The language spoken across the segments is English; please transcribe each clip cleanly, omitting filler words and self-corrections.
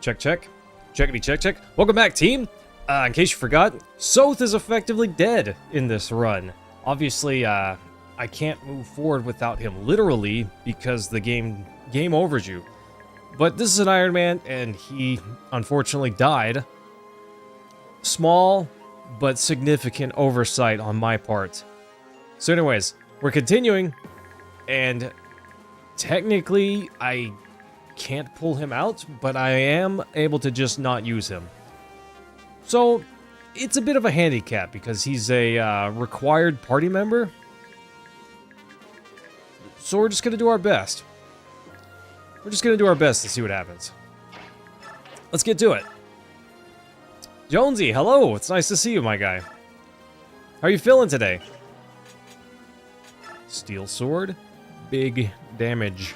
Check, check. Checkity, check, check. Welcome back, team. In case you forgot, Soth is effectively dead in this run. Obviously, I can't move forward without him literally because the game overs you. But this is an Iron Man, and he unfortunately died. Small, but significant oversight on my part. So anyways, we're continuing, and technically, I can't pull him out, but I am able to just not use him. So, it's a bit of a handicap, because he's a required party member. So we're just going to do our best. We're just going to do our best to see what happens. Let's get to it. Jonesy, hello! It's nice to see you, my guy. How are you feeling today? Steel sword. Big damage.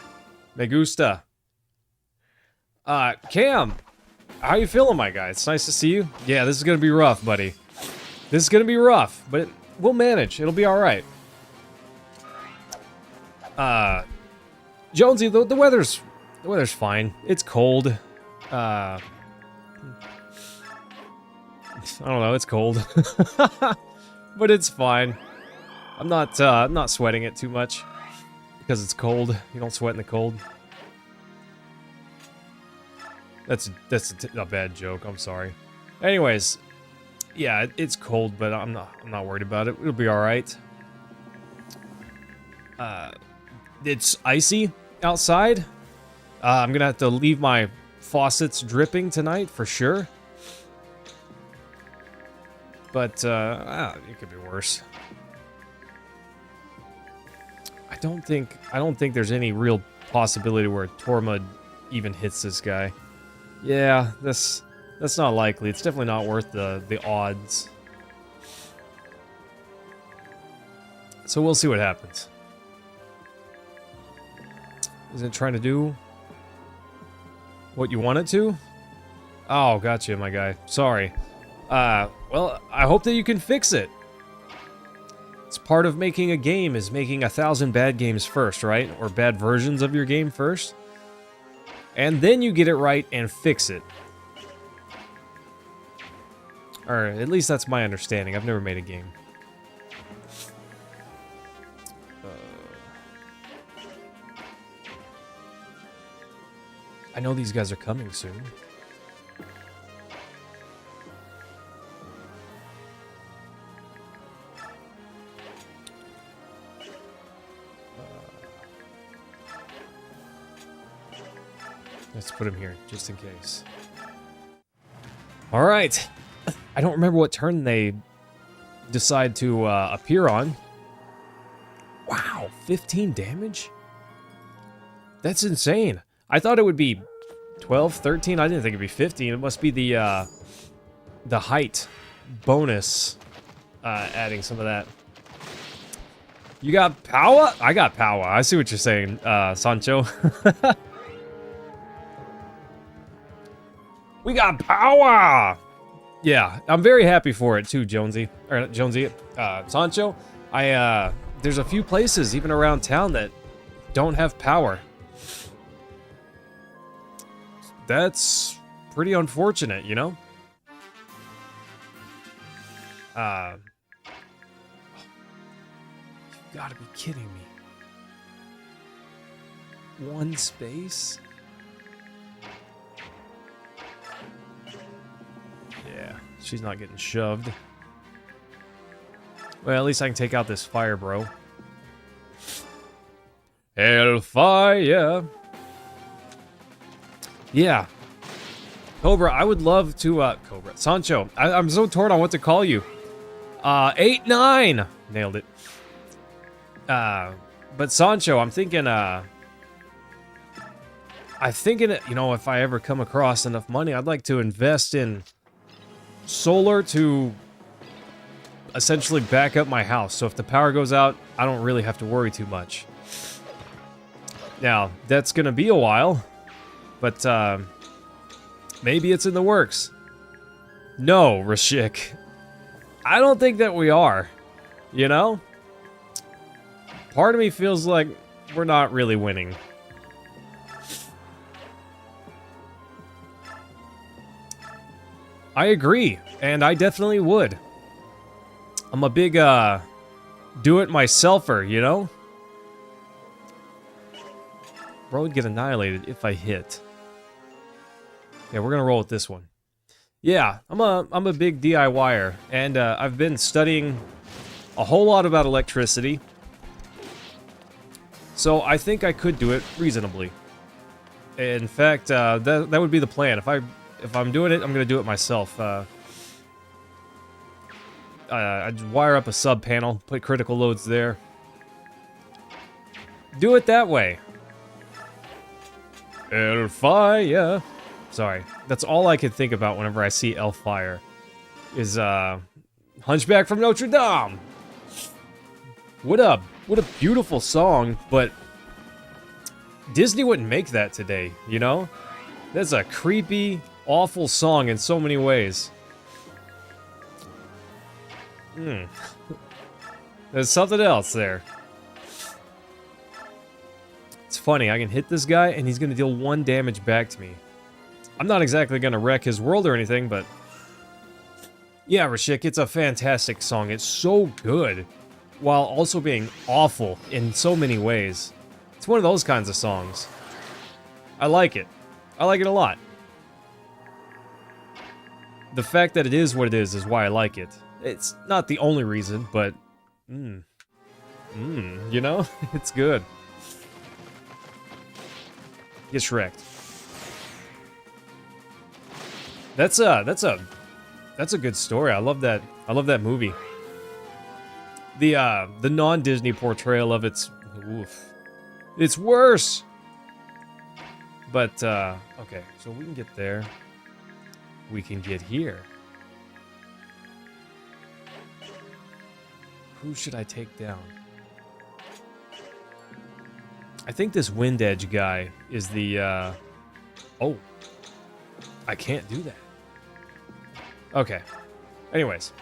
Me gusta. Cam! How you feeling, my guy? It's nice to see you. Yeah, this is gonna be rough, buddy. This is gonna be rough, but we'll manage. It'll be alright. Jonesy, the weather's fine. It's cold. I don't know, it's cold. But it's fine. I'm not sweating it too much. Because it's cold. You don't sweat in the cold. That's a bad joke. I'm sorry. Anyways, yeah, it's cold, but I'm not worried about it. It'll be all right. It's icy outside. I'm gonna have to leave my faucets dripping tonight for sure. But it could be worse. I don't think there's any real possibility where Tormod even hits this guy. Yeah, that's not likely. It's definitely not worth the odds. So we'll see what happens. Is it trying to do what you want it to? Oh, gotcha, my guy. Sorry. Well, I hope that you can fix it. It's part of making a game is making 1,000 bad games first, right? Or bad versions of your game first. And then you get it right and fix it. Or at least that's my understanding. I've never made a game. I know these guys are coming soon. Let's put him here, just in case. Alright. I don't remember what turn they decide to appear on. Wow, 15 damage? That's insane. I thought it would be 12, 13. I didn't think it'd be 15. It must be the height bonus adding some of that. You got power? I got power. I see what you're saying, Sancho. We got power! Yeah, I'm very happy for it too, Jonesy. Or Jonesy, Sancho. There's a few places, even around town, that don't have power. That's pretty unfortunate, you know? You've gotta be kidding me. One space? Yeah, she's not getting shoved. Well, at least I can take out this fire, bro. Hellfire! Yeah. Cobra, I would love to, Cobra. Sancho, I'm so torn on what to call you. 8-9! Nailed it. But Sancho, I'm thinking, you know, if I ever come across enough money, I'd like to invest in solar to essentially back up my house. So if the power goes out, I don't really have to worry too much. Now, that's gonna be a while, but maybe it's in the works. No, Rashik. I don't think that we are, you know? Part of me feels like we're not really winning. I agree, and I definitely would. I'm a big, do-it-myselfer, you know? Bro would get annihilated if I hit. Yeah, we're gonna roll with this one. Yeah, I'm a big DIYer, and I've been studying a whole lot about electricity. So I think I could do it reasonably. In fact, that would be the plan. If I'm doing it, I'm gonna do it myself. I'd wire up a sub panel, put critical loads there. Do it that way. Hellfire. Sorry, that's all I could think about whenever I see Hellfire. Is Hunchback from Notre Dame. What a beautiful song, but Disney wouldn't make that today, you know? That's a creepy, awful song in so many ways. There's something else there. It's funny, I can hit this guy and he's gonna deal 1 damage back to me. I'm not exactly gonna wreck his world or anything, but... yeah, Rashik, it's a fantastic song. It's so good, while also being awful in so many ways. It's one of those kinds of songs. I like it. I like it a lot. The fact that it is what it is why I like it. It's not the only reason, but... you know? It's good. Gets wrecked. That's a good story. I love that movie. The non-Disney portrayal of it's worse. But okay, so we can get there. We can get here. Who should I take down? I think this Wind Edge guy is the oh. I can't do that. Okay. Anyways,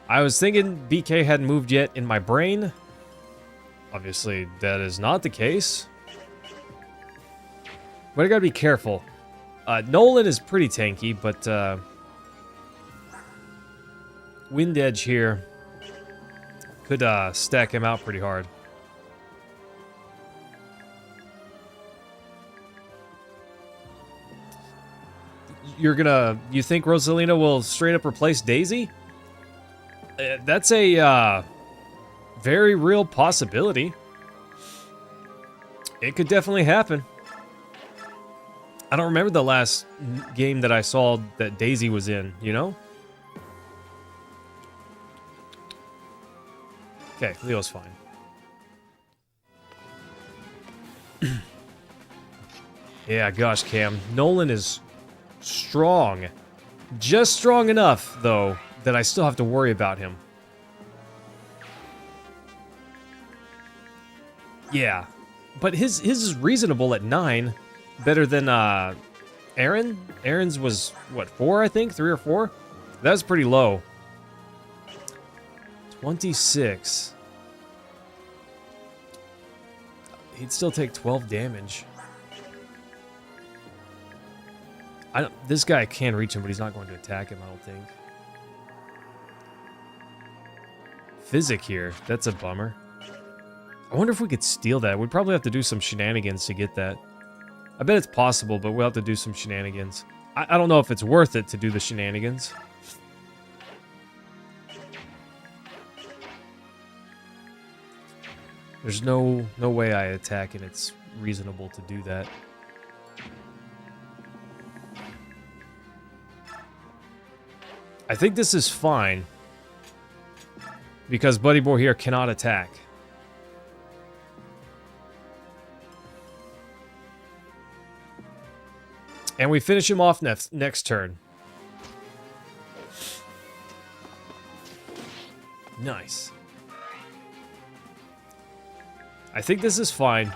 I was thinking BK hadn't moved yet in my brain. Obviously, that is not the case. But I gotta be careful. Nolan is pretty tanky, but Wind Edge here could stack him out pretty hard. You think Rosalina will straight up replace Daisy? That's a very real possibility. It could definitely happen. I don't remember the last game that I saw that Daisy was in, you know? Okay, Leo's fine. Yeah, gosh, Cam. Nolan is strong. Just strong enough, though, that I still have to worry about him. Yeah. But his is reasonable at 9. Better than, Aaron? Aaron's was, what, 4, I think? 3 or 4? That was pretty low. 26. He'd still take 12 damage. This guy can reach him, but he's not going to attack him, I don't think. Physic here. That's a bummer. I wonder if we could steal that. We'd probably have to do some shenanigans to get that. I bet it's possible, but we'll have to do some shenanigans. I don't know if it's worth it to do the shenanigans. There's no way I attack and it's reasonable to do that. I think this is fine. Because Buddy Boy here cannot attack. And we finish him off next turn. Nice. I think this is fine.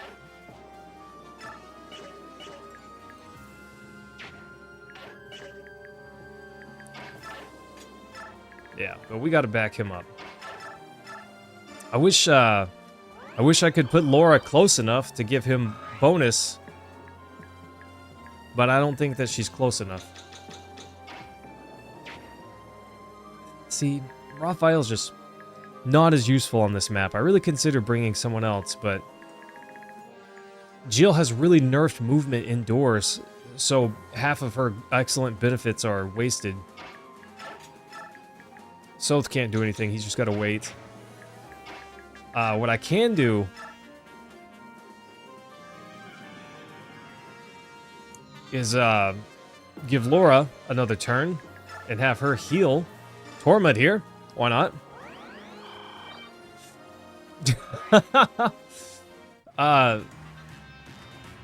Yeah, but we gotta back him up. I wish I could put Laura close enough to give him bonus. But I don't think that she's close enough. See, Raphael's just not as useful on this map. I really consider bringing someone else, but Jill has really nerfed movement indoors, so half of her excellent benefits are wasted. Soth can't do anything, he's just gotta wait. What I can do is give Laura another turn and have her heal Tormund here. Why not?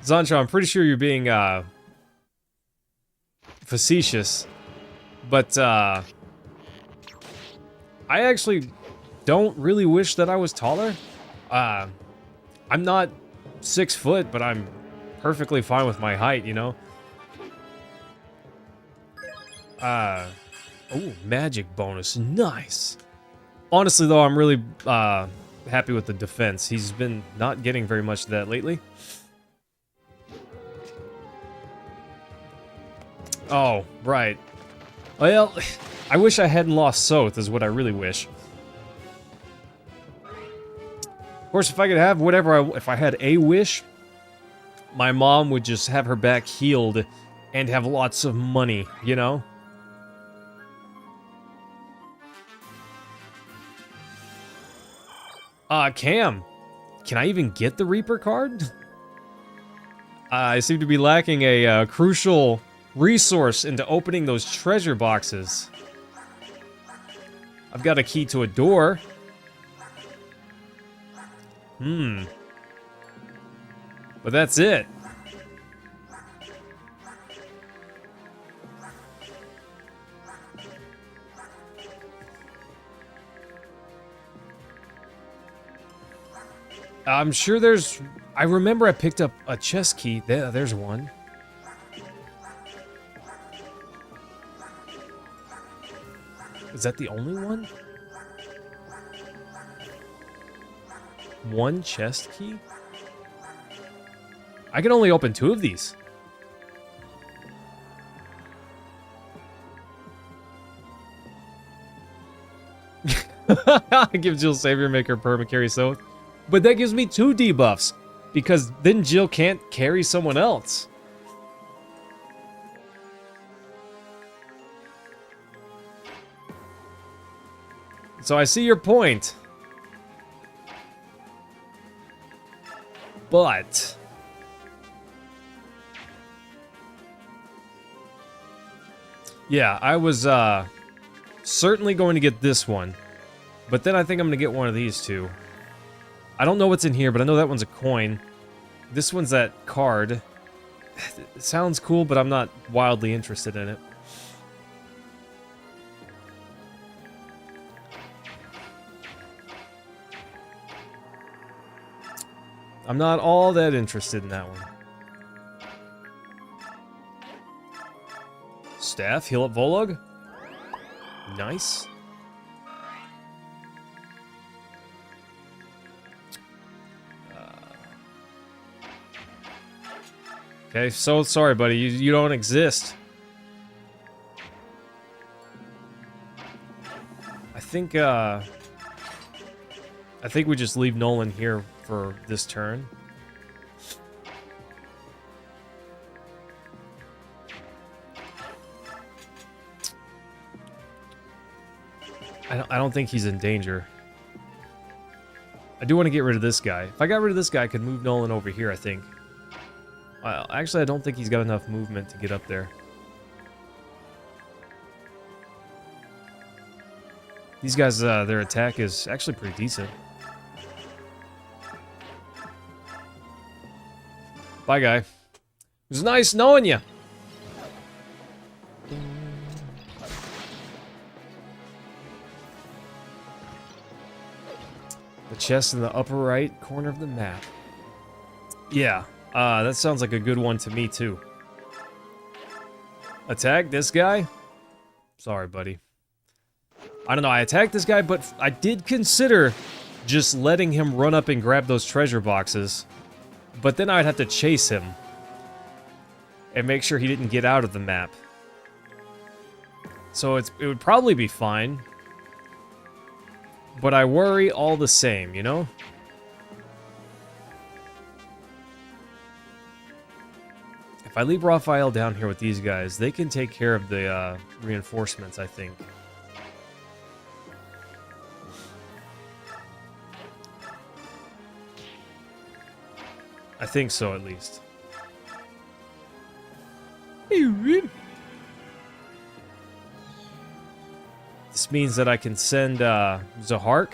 Zancho, I'm pretty sure you're being facetious, but I actually don't really wish that I was taller. I'm not 6 foot, but I'm perfectly fine with my height, you know? Oh, magic bonus. Nice. Honestly, though, I'm really happy with the defense. He's been not getting very much of that lately. Oh, right. Well, I wish I hadn't lost Soth, is what I really wish. Of course, if I could have whatever if I had a wish, my mom would just have her back healed and have lots of money, you know? Cam, can I even get the Reaper card? I seem to be lacking a crucial resource into opening those treasure boxes. I've got a key to a door. But that's it. I'm sure there's... I remember I picked up a chest key. There's one. Is that the only one? One chest key? I can only open 2 of these. Give Jill Savior, make her perma-carry Soth. But that gives me 2 debuffs, because then Jill can't carry someone else. So I see your point. But... yeah, I was certainly going to get this one. But then I think I'm going to get one of these 2. I don't know what's in here, but I know that one's a coin. This one's that card. It sounds cool, but I'm not wildly interested in it. I'm not all that interested in that one. Staff, heal up Volug. Nice. Okay, so sorry, buddy. You don't exist. I think we just leave Nolan here for this turn. I don't think he's in danger. I do want to get rid of this guy. If I got rid of this guy, I could move Nolan over here, I think. Well, actually, I don't think he's got enough movement to get up there. These guys, their attack is actually pretty decent. Bye, guy. It was nice knowing you. The chest in the upper right corner of the map. Yeah, that sounds like a good one to me, too. Attack this guy? Sorry, buddy. I don't know, I attacked this guy, but I did consider just letting him run up and grab those treasure boxes. But then I'd have to chase him. And make sure he didn't get out of the map. So it would probably be fine. But I worry all the same, you know? If I leave Raphael down here with these guys, they can take care of the reinforcements, I think. I think so, at least. This means that I can send Zahark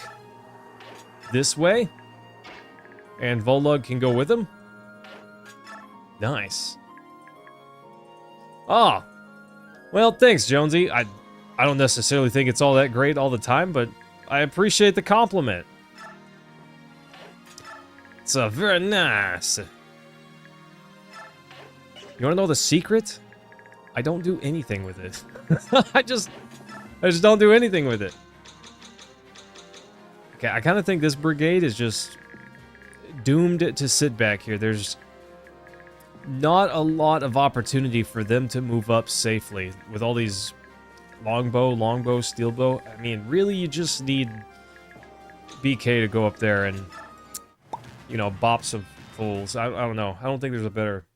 this way, and Volug can go with him. Nice. Oh, well, thanks, Jonesy. I don't necessarily think it's all that great all the time, but I appreciate the compliment. It's very nice. You want to know the secret? I don't do anything with it. I just don't do anything with it. Okay, I kind of think this brigade is just doomed to sit back here. There's not a lot of opportunity for them to move up safely with all these longbow, steelbow. I mean, really, you just need BK to go up there and, you know, bop some fools. I don't know. I don't think there's a better...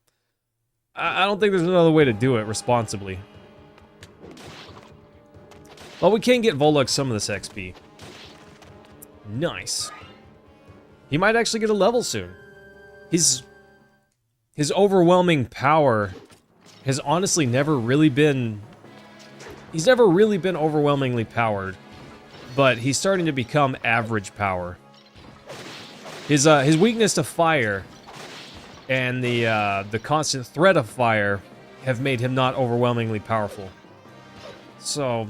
I don't think there's another way to do it responsibly. Well, we can get Volug some of this XP. Nice. He might actually get a level soon. His overwhelming power has honestly never really been... He's never really been overwhelmingly powered, but he's starting to become average power. His weakness to fire and the constant threat of fire have made him not overwhelmingly powerful. So,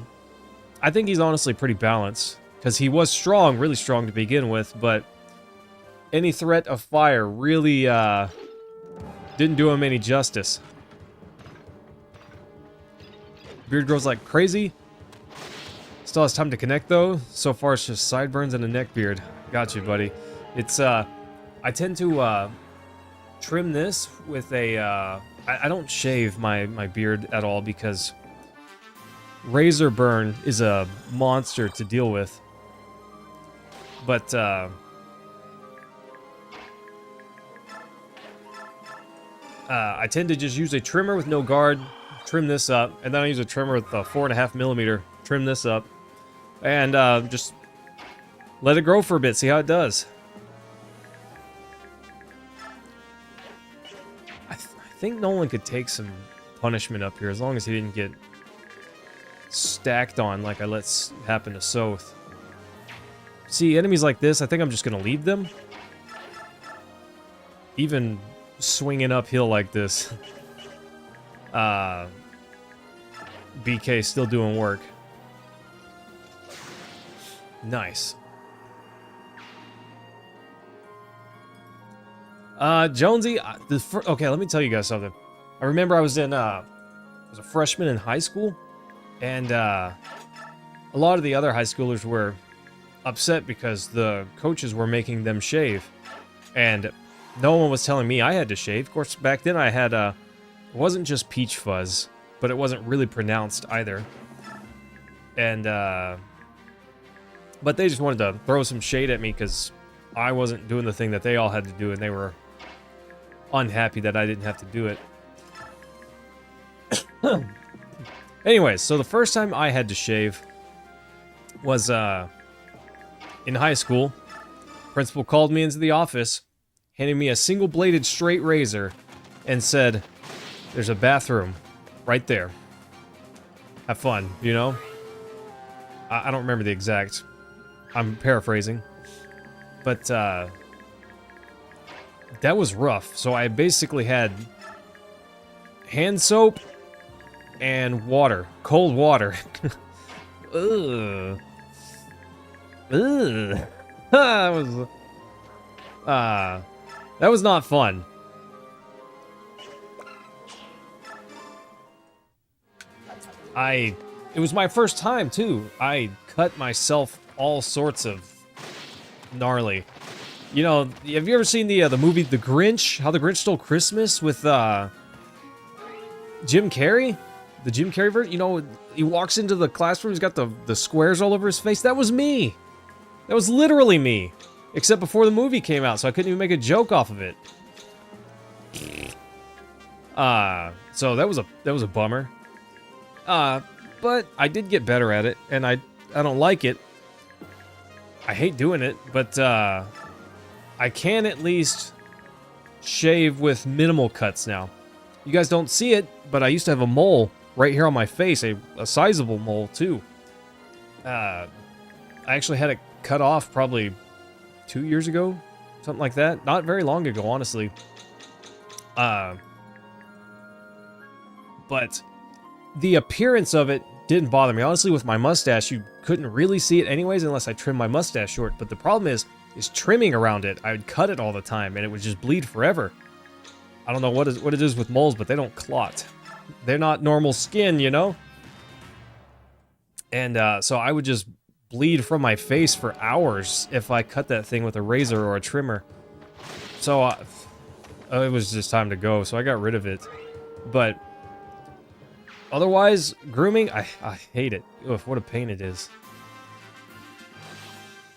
I think he's honestly pretty balanced, because he was strong, really strong to begin with, but any threat of fire really didn't do him any justice. Beard grows like crazy. Still has time to connect though. So far it's just sideburns and a neck beard. Got you, buddy. It's I tend to trim this with a I don't shave my beard at all because razor burn is a monster to deal with. But I tend to just use a trimmer with no guard, trim this up, and then I use a trimmer with a 4.5mm, trim this up, and just let it grow for a bit, see how it does. I think Nolan could take some punishment up here as long as he didn't get stacked on like I let happen to Soth. See, enemies like this, I think I'm just going to leave them. Even swinging uphill like this. BK still doing work. Nice. Jonesy, okay, let me tell you guys something. I remember I was a freshman in high school, and a lot of the other high schoolers were upset because the coaches were making them shave, and no one was telling me I had to shave. Of course, back then I had it wasn't just peach fuzz, but it wasn't really pronounced either. And but they just wanted to throw some shade at me because I wasn't doing the thing that they all had to do, and they were unhappy that I didn't have to do it. Anyways, so the first time I had to shave was in high school. Principal called me into the office, handed me a single-bladed straight razor, and said, "There's a bathroom right there. Have fun," you know? I don't remember the exact... I'm paraphrasing. But, that was rough. So I basically had hand soap and water. Cold water. Ugh. Ugh. That was not fun. It was my first time too. I cut myself all sorts of gnarly. You know, have you ever seen the movie The Grinch? How the Grinch Stole Christmas with Jim Carrey? The Jim Carrey version? You know, he walks into the classroom, he's got the squares all over his face. That was me. That was literally me. Except before the movie came out, so I couldn't even make a joke off of it. So that was a bummer. But I did get better at it, and I don't like it. I hate doing it, but I can at least shave with minimal cuts now. You guys don't see it, but I used to have a mole right here on my face, a sizable mole too. I actually had it cut off probably 2 years ago, something like that. Not very long ago, honestly. But the appearance of it didn't bother me. Honestly, with my mustache, you couldn't really see it anyways unless I trimmed my mustache short. But the problem is trimming around it. I would cut it all the time, and it would just bleed forever. I don't know what it is with moles, but they don't clot. They're not normal skin, you know? And so I would just bleed from my face for hours if I cut that thing with a razor or a trimmer. So it was just time to go, so I got rid of it. But otherwise, grooming, I hate it. Ugh, what a pain it is.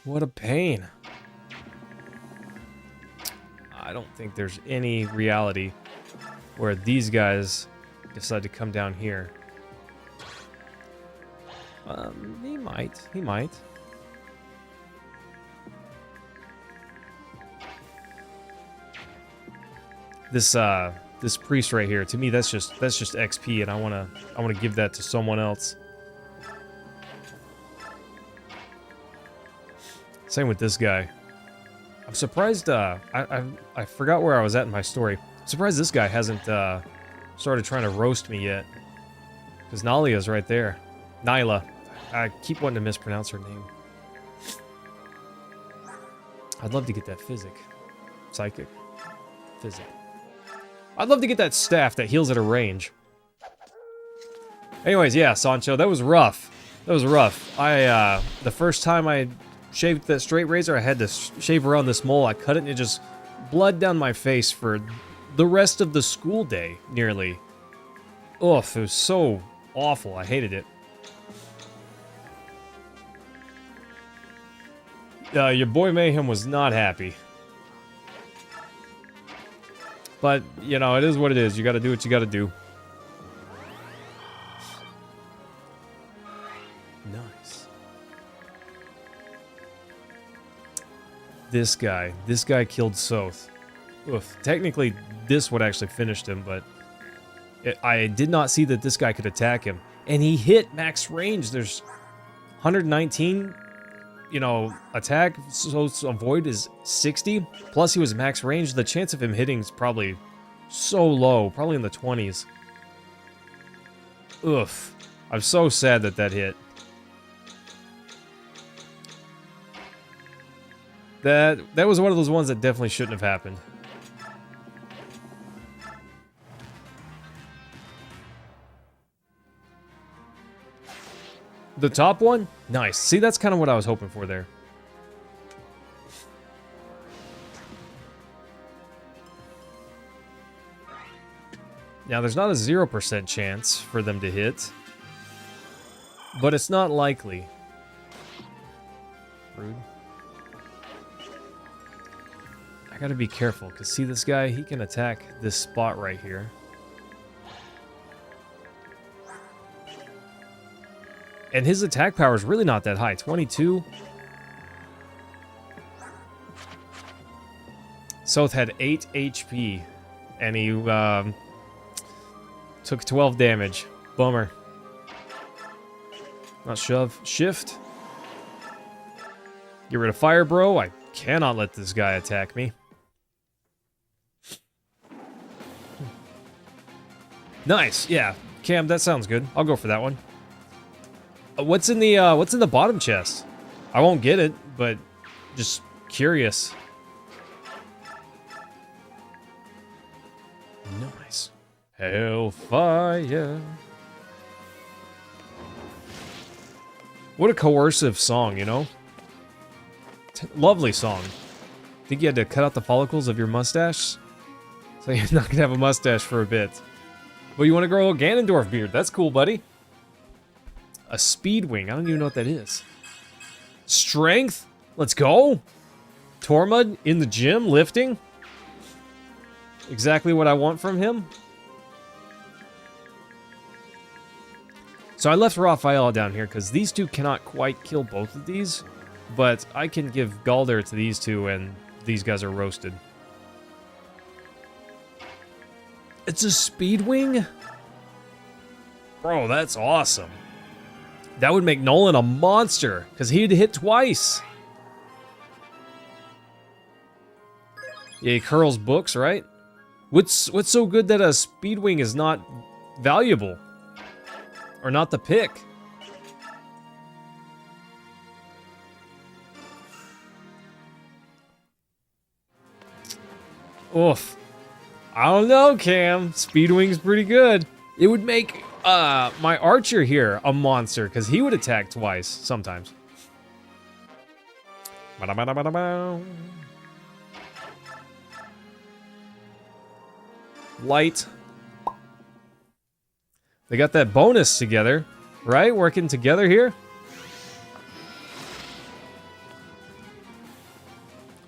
What a pain. I don't think there's any reality where these guys decide to come down here. He might. He might. This priest right here, to me, that's just XP, and I wanna give that to someone else. Same with this guy. I'm surprised. I forgot where I was at in my story. I'm surprised this guy hasn't started trying to roast me yet. Because Nalia's right there. Nyla. I keep wanting to mispronounce her name. I'd love to get that psychic. Physic. I'd love to get that staff that heals at a range. Anyways, yeah, Sancho, that was rough. That was rough. The first time I shaved that straight razor, I had to shave around this mole. I cut it and it just bled down my face for the rest of the school day, nearly. Ugh, it was so awful. I hated it. Your boy Mayhem was not happy. But, you know, it is what it is. You gotta do what you gotta do. Nice. This guy killed Soth. Oof. Technically, this would actually finished him, but I did not see that this guy could attack him. And he hit max range. There's 119, you know, attack, so avoid is 60. Plus he was max range. The chance of him hitting is probably so low, probably in the 20s. Oof. I'm so sad that that hit. That was one of those ones that definitely shouldn't have happened. The top one? Nice. See, that's kind of what I was hoping for there. Now, there's not a 0% chance for them to hit, but it's not likely. Rude. I gotta be careful, because see this guy? He can attack this spot right here. And his attack power is really not that high. 22. Soth had 8 HP. And he took 12 damage. Bummer. Not shove. Shift. Get rid of fire, bro. I cannot let this guy attack me. Nice. Yeah. Cam, that sounds good. I'll go for that one. What's in the bottom chest? I won't get it, but just curious. Nice. Hellfire. What a coercive song, you know? Lovely song. Think you had to cut out the follicles of your mustache? So you're not gonna have a mustache for a bit. But you want to grow a Ganondorf beard. That's cool, buddy. A speed wing. I don't even know what that is. Strength? Let's go. Tormud in the gym, lifting. Exactly what I want from him. So I left Raphael down here because these two cannot quite kill both of these. But I can give Galder to these two and these guys are roasted. It's a Speedwing? Bro, that's awesome. That would make Nolan a monster because he'd hit twice. Yeah, he curls books, right? What's so good that a Speedwing is not valuable? Or not the pick? Oof. I don't know, Cam. Speedwing's pretty good. It would make my Archer here a monster, because he would attack twice, sometimes. Light. They got that bonus together, right? Working together here.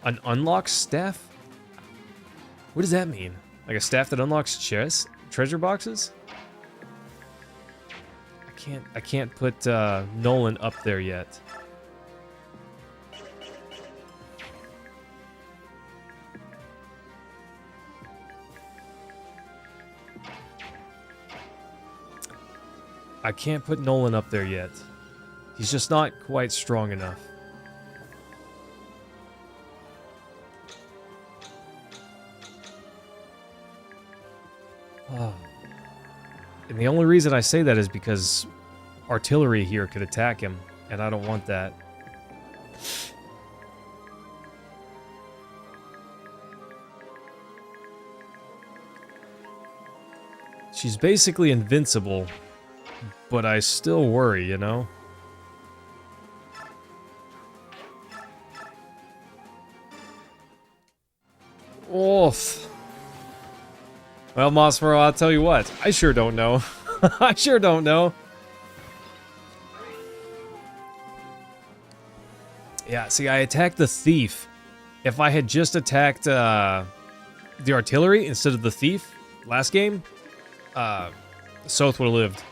An unlocked staff? What does that mean? Like a staff that unlocks treasure boxes? I can't put Nolan up there yet. I can't put Nolan up there yet. He's just not quite strong enough. Oh. And the only reason I say that is because artillery here could attack him, and I don't want that. She's basically invincible, but I still worry, you know? Oof. Well, Mossmoro, I'll tell you what. I sure don't know. I sure don't know. Yeah, see, I attacked the thief. If I had just attacked the artillery instead of the thief last game, Soth would have lived.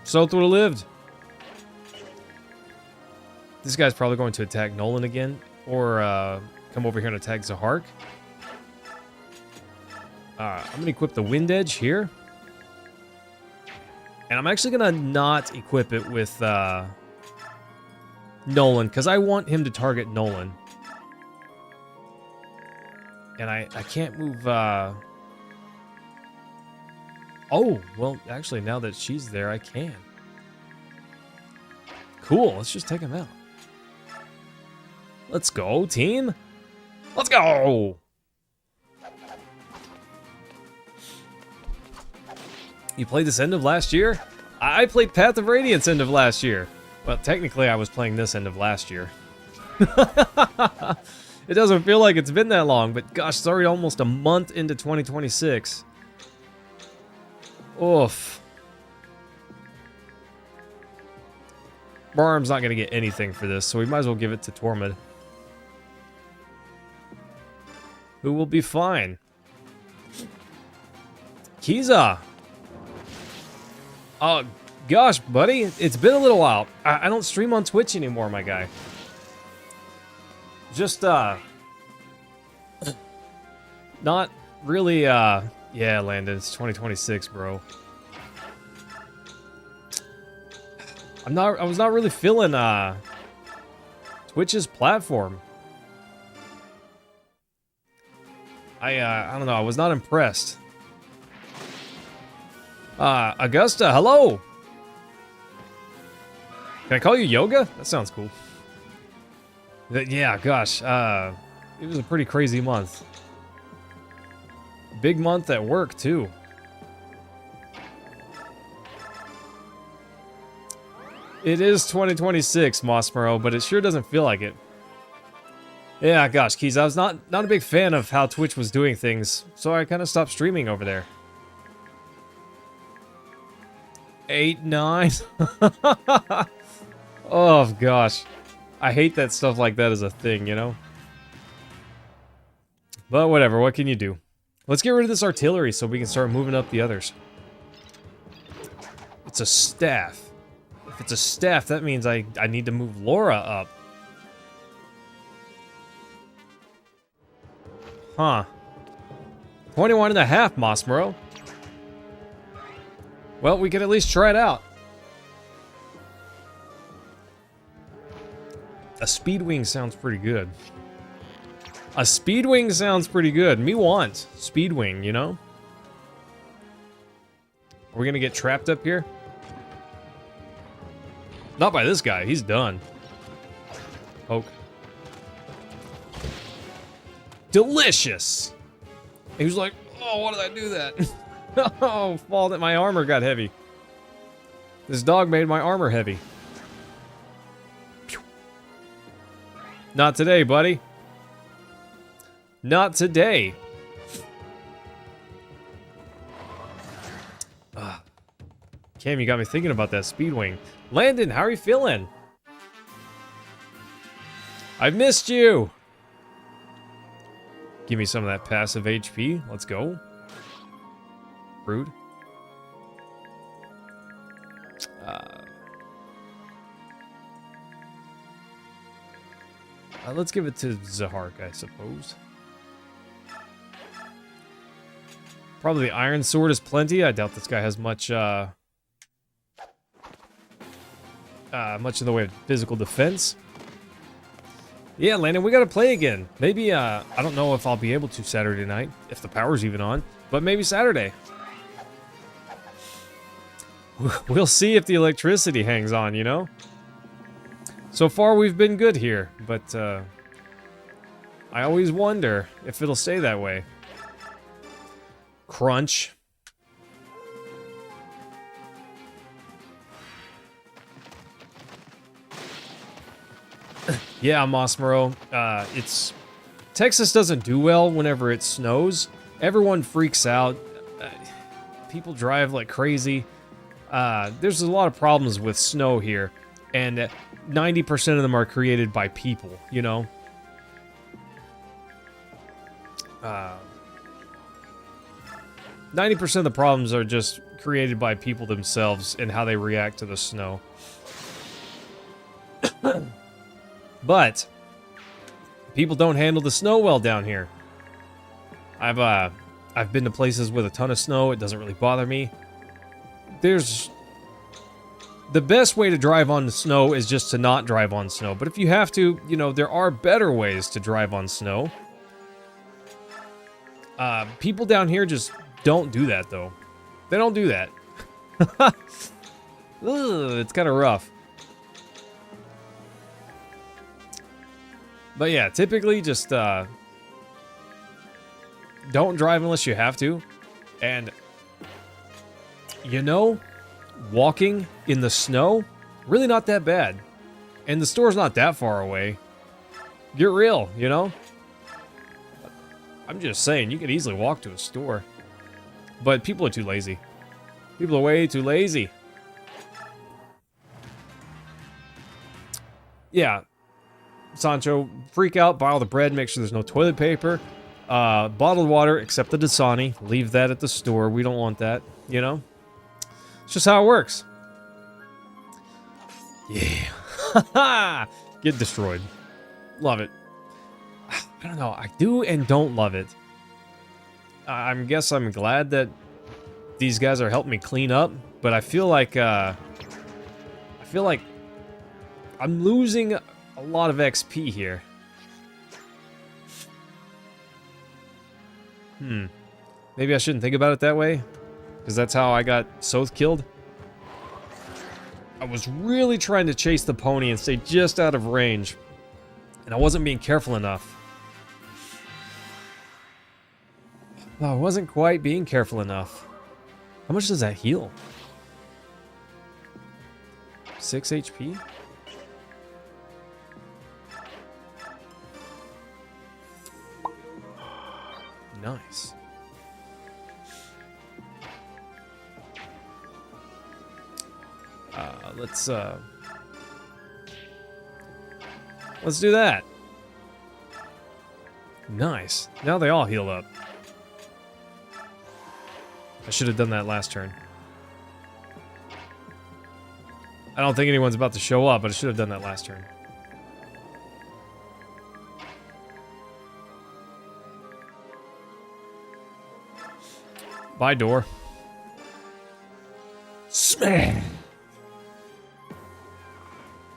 Soth would have lived. This guy's probably going to attack Nolan again, or come over here and attack Zahark. I'm going to equip the Wind Edge here. And I'm actually going to not equip it with Nolan, because I want him to target Nolan. And I can't move... Oh, well, actually, now that she's there, I can. Cool, let's just take him out. Let's go, team. Let's go! You played this end of last year? I played Path of Radiance end of last year. Well, technically, I was playing this end of last year. It doesn't feel like it's been that long, but gosh, it's already almost a month into 2026. Oof. Barham's not going to get anything for this, so we might as well give it to Tormud. Who will be fine. Kiza! Oh, gosh, buddy. It's been a little while. I don't stream on Twitch anymore, my guy. Just, not really, yeah, Landon, it's 2026, bro. I was not really feeling, Twitch's platform. I don't know, I was not impressed. Augusta, hello! Can I call you Yoga? That sounds cool. Yeah, gosh, it was a pretty crazy month. Big month at work, too. It is 2026, Mossmoro, but it sure doesn't feel like it. Yeah, gosh, Keys, I was not a big fan of how Twitch was doing things, so I kind of stopped streaming over there. 8, 9. Oh, gosh. I hate that stuff like that is a thing, you know? But whatever, what can you do? Let's get rid of this artillery so we can start moving up the others. It's a staff. If it's a staff, that means I need to move Laura up. Huh. 21 and a half, Mosmero. Well, we can at least try it out. A Speedwing sounds pretty good. A Speedwing sounds pretty good. Me want Speedwing, you know? Are we gonna get trapped up here? Not by this guy. He's done. Poke. Delicious! He was like, oh, why did I do that? Oh, fall that my armor got heavy. This dog made my armor heavy. Pew. Not today, buddy. Not today. Cam, you got me thinking about that Speedwing. Landon, how are you feeling? I've missed you. Give me some of that passive HP. Let's go. Rude. Let's give it to Zahark, I suppose. Probably the Iron Sword is plenty. I doubt this guy has much, much in the way of physical defense. Yeah, Landon, we gotta play again. Maybe, I don't know if I'll be able to Saturday night, if the power's even on, but maybe Saturday. We'll see if the electricity hangs on, you know? So far, we've been good here, but, I always wonder if it'll stay that way. Crunch. Yeah, Mosmero. It's Texas doesn't do well whenever it snows. Everyone freaks out. People drive like crazy. There's a lot of problems with snow here, and 90% of them are created by people, you know? 90% of the problems are just created by people themselves and how they react to the snow. But people don't handle the snow well down here. I've been to places with a ton of snow. It doesn't really bother me. The best way to drive on the snow is just to not drive on snow. But if you have to, you know, there are better ways to drive on snow. People down here just don't do that, though. They don't do that. Ugh, it's kind of rough. But yeah, typically just don't drive unless you have to. And, you know, walking in the snow, really not that bad. And the store's not that far away. Get real, you know? I'm just saying, you could easily walk to a store. But people are too lazy. People are way too lazy. Yeah. Sancho, freak out, buy all the bread, make sure there's no toilet paper. Bottled water, except the Dasani. Leave that at the store. We don't want that, you know? It's just how it works. Yeah. Get destroyed. Love it. I don't know. I do and don't love it. I guess I'm glad that these guys are helping me clean up, but I feel like I'm losing a lot of XP here. Maybe I shouldn't think about it that way, because that's how I got Soth killed. I was really trying to chase the pony and stay just out of range, and I wasn't being careful enough. Oh, I wasn't quite being careful enough. How much does that heal? 6 HP? Nice. Let's do that. Nice. Now they all heal up. I should have done that last turn. I don't think anyone's about to show up, but I should have done that last turn. Bye, door. Smash!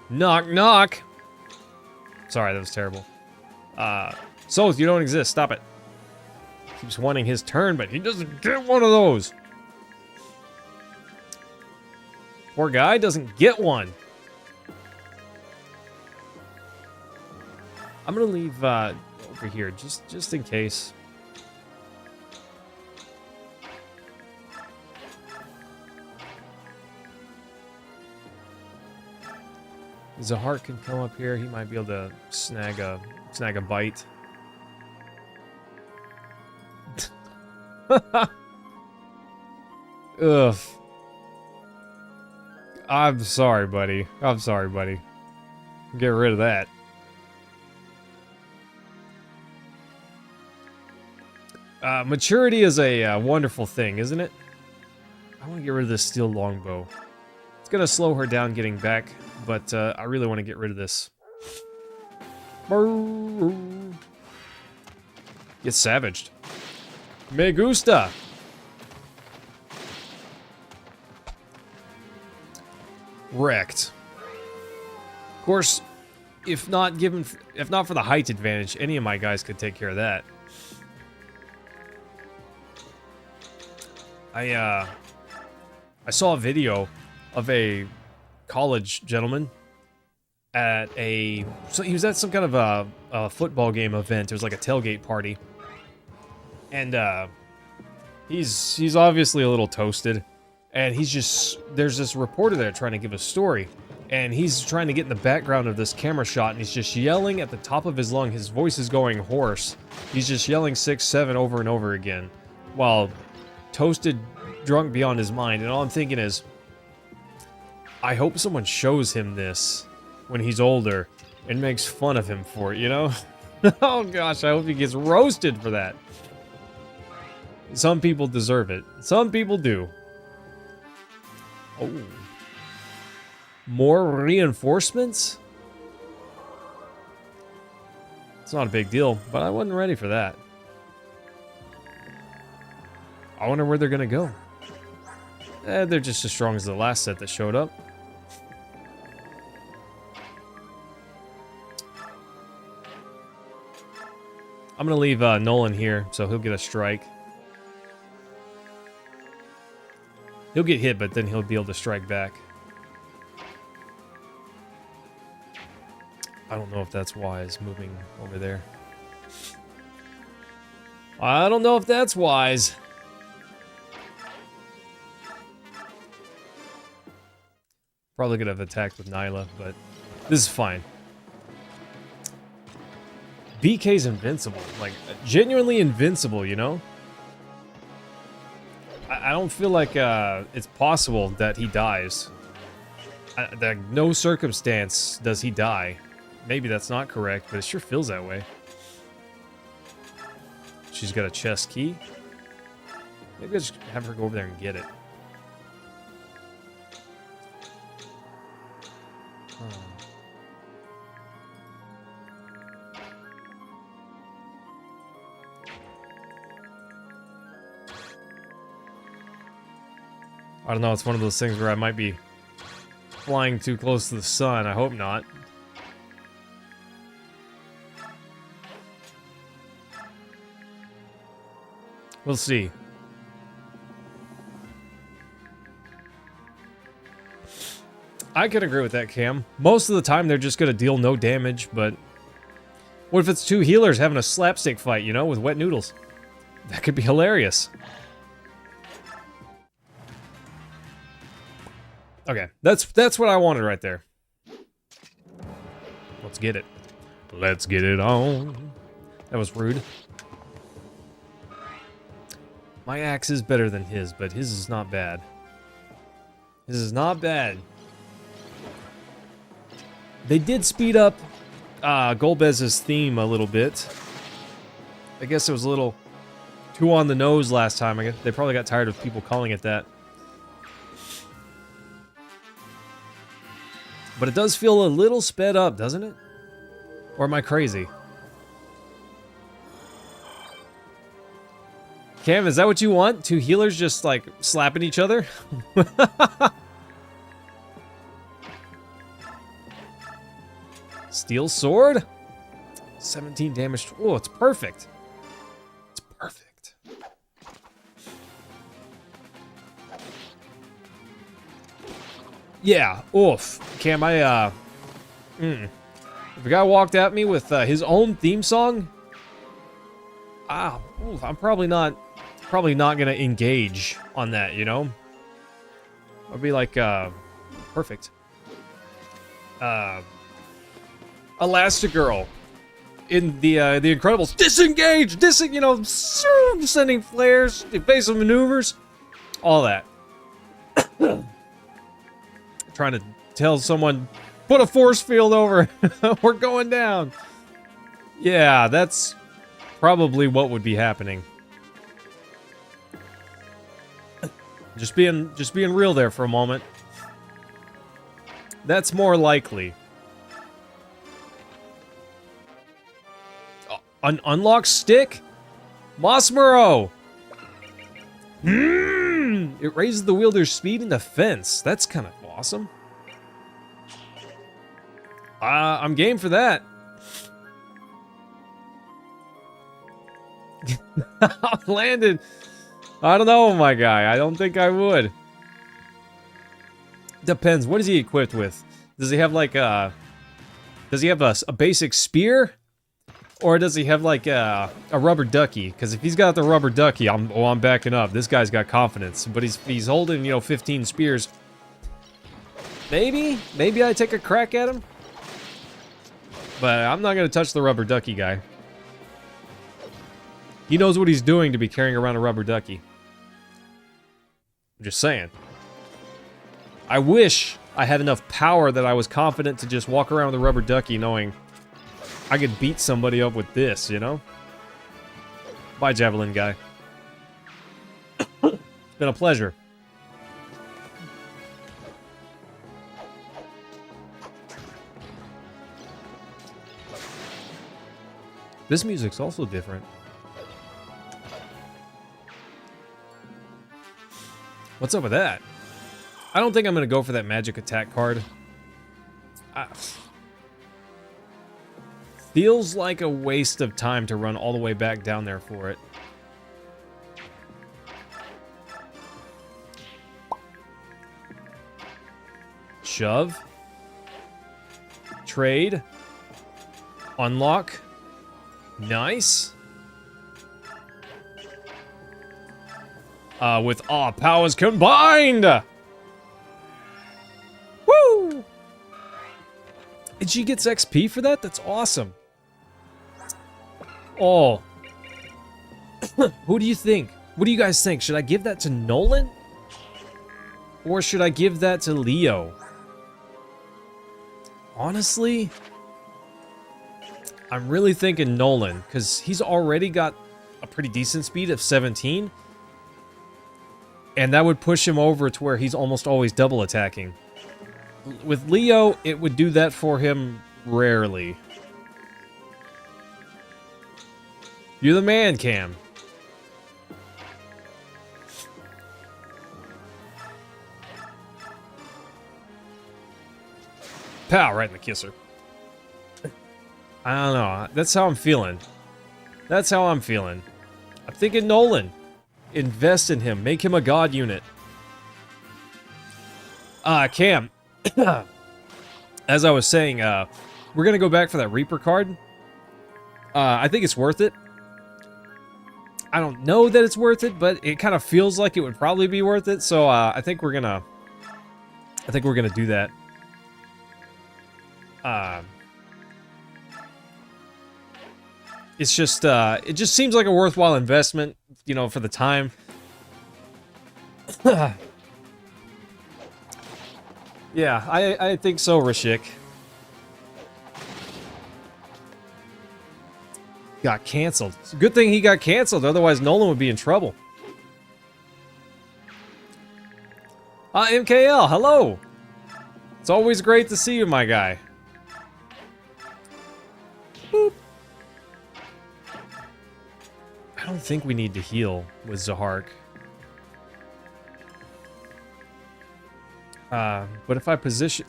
Knock, knock! Sorry, that was terrible. Soth, you don't exist. Stop it. Keeps wanting his turn, but he doesn't get one of those. Poor guy doesn't get one. I'm gonna leave over here just in case. Zahart can come up here. He might be able to snag a bite. Ugh. I'm sorry, buddy. I'm sorry, buddy. Get rid of that. Maturity is a wonderful thing, isn't it? I want to get rid of this steel longbow. It's gonna slow her down getting back, but I really want to get rid of this. Get savaged. Me gusta. Wrecked. Of course, if not for the height advantage, any of my guys could take care of that. I saw a video of a college gentleman at so he was at some kind of a football game event. It was like a tailgate party, and he's obviously a little toasted, and there's this reporter there trying to give a story, and he's trying to get in the background of this camera shot, and he's just yelling at the top of his lung. His voice is going hoarse. He's just yelling 6-7 over and over again, while toasted, drunk beyond his mind. And all I'm thinking is, I hope someone shows him this when he's older and makes fun of him for it, you know? Oh gosh, I hope he gets roasted for that. Some people deserve it. Some people do. Oh. More reinforcements? It's not a big deal, but I wasn't ready for that. I wonder where they're gonna go. They're just as strong as the last set that showed up. I'm gonna leave Nolan here, so he'll get a strike. He'll get hit, but then he'll be able to strike back. I don't know if that's wise, moving over there. I don't know if that's wise. Probably could have attacked with Nyla, but this is fine. BK's invincible. Like, genuinely invincible, you know? I don't feel like it's possible that he dies. That no circumstance does he die. Maybe that's not correct, but it sure feels that way. She's got a chest key. Maybe I'll just have her go over there and get it. I don't know, it's one of those things where I might be flying too close to the sun. I hope not. We'll see. I can agree with that, Cam. Most of the time, they're just going to deal no damage, but... what if it's two healers having a slapstick fight, you know, with wet noodles? That could be hilarious. Okay, that's what I wanted right there. Let's get it. Let's get it on. That was rude. My axe is better than his, but his is not bad. His is not bad. They did speed up Golbez's theme a little bit. I guess it was a little too on the nose last time. I guess they probably got tired of people calling it that. But it does feel a little sped up, doesn't it? Or am I crazy? Cam, is that what you want? Two healers just, like, slapping each other? Steel sword? 17 damage. Oh, it's perfect. It's perfect. Yeah, oof. Cam, if a guy walked at me with his own theme song, I'm probably not gonna engage on that, you know? I'd be like, perfect. Elastigirl in the Incredibles, disengage, you know, sending flares, evasive maneuvers, all that. Trying to tell someone, put a force field over, we're going down. Yeah, that's probably what would be happening. Just being real there for a moment. That's more likely. Unlock stick? Mosmero! It raises the wielder's speed and defense. That's kind of awesome. I'm game for that. Landed. I don't know, my guy. I don't think I would. Depends. What is he equipped with? Does he have like a basic spear? Or does he have like a rubber ducky? Because if he's got the rubber ducky, I'm backing up. This guy's got confidence, but he's holding, you know, 15 spears. Maybe I take a crack at him. But I'm not gonna touch the rubber ducky guy. He knows what he's doing to be carrying around a rubber ducky. I'm just saying. I wish I had enough power that I was confident to just walk around with a rubber ducky knowing I could beat somebody up with this, you know? Bye, Javelin guy. It's been a pleasure. This music's also different. What's up with that? I don't think I'm going to go for that magic attack card. Feels like a waste of time to run all the way back down there for it. Shove. Trade. Unlock. Nice. With all powers combined! Woo! And she gets XP for that? That's awesome. Oh. Who do you think? What do you guys think? Should I give that to Nolan? Or should I give that to Leo? Honestly, I'm really thinking Nolan, because he's already got a pretty decent speed of 17. And that would push him over to where he's almost always double attacking. With Leo, it would do that for him rarely. You're the man, Cam. Pow, right in the kisser. I don't know. That's how I'm feeling. That's how I'm feeling. I'm thinking Nolan. Invest in him. Make him a god unit. Cam. As I was saying, we're gonna go back for that Reaper card. I think it's worth it. I don't know that it's worth it, but it kind of feels like it would probably be worth it. So I think we're gonna do that. It's just it just seems like a worthwhile investment, you know, for the time. Yeah, I think so, Rashik. got canceled. It's a good thing he got canceled, otherwise Nolan would be in trouble. MKL, hello! It's always great to see you, my guy. Boop. I don't think we need to heal with Zahark. But if I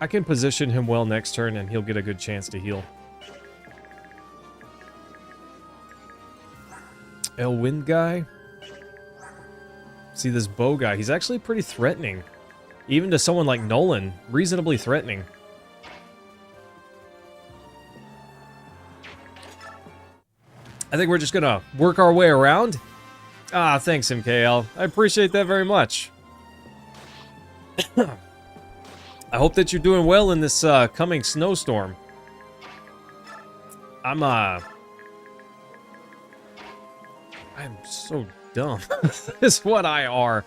can position him well next turn and he'll get a good chance to heal. Wind guy. See this bow guy, he's actually pretty threatening. Even to someone like Nolan, reasonably threatening. I think we're just gonna work our way around. Ah, thanks, MKL. I appreciate that very much. I hope that you're doing well in this coming snowstorm. I'm so dumb. Is what I are.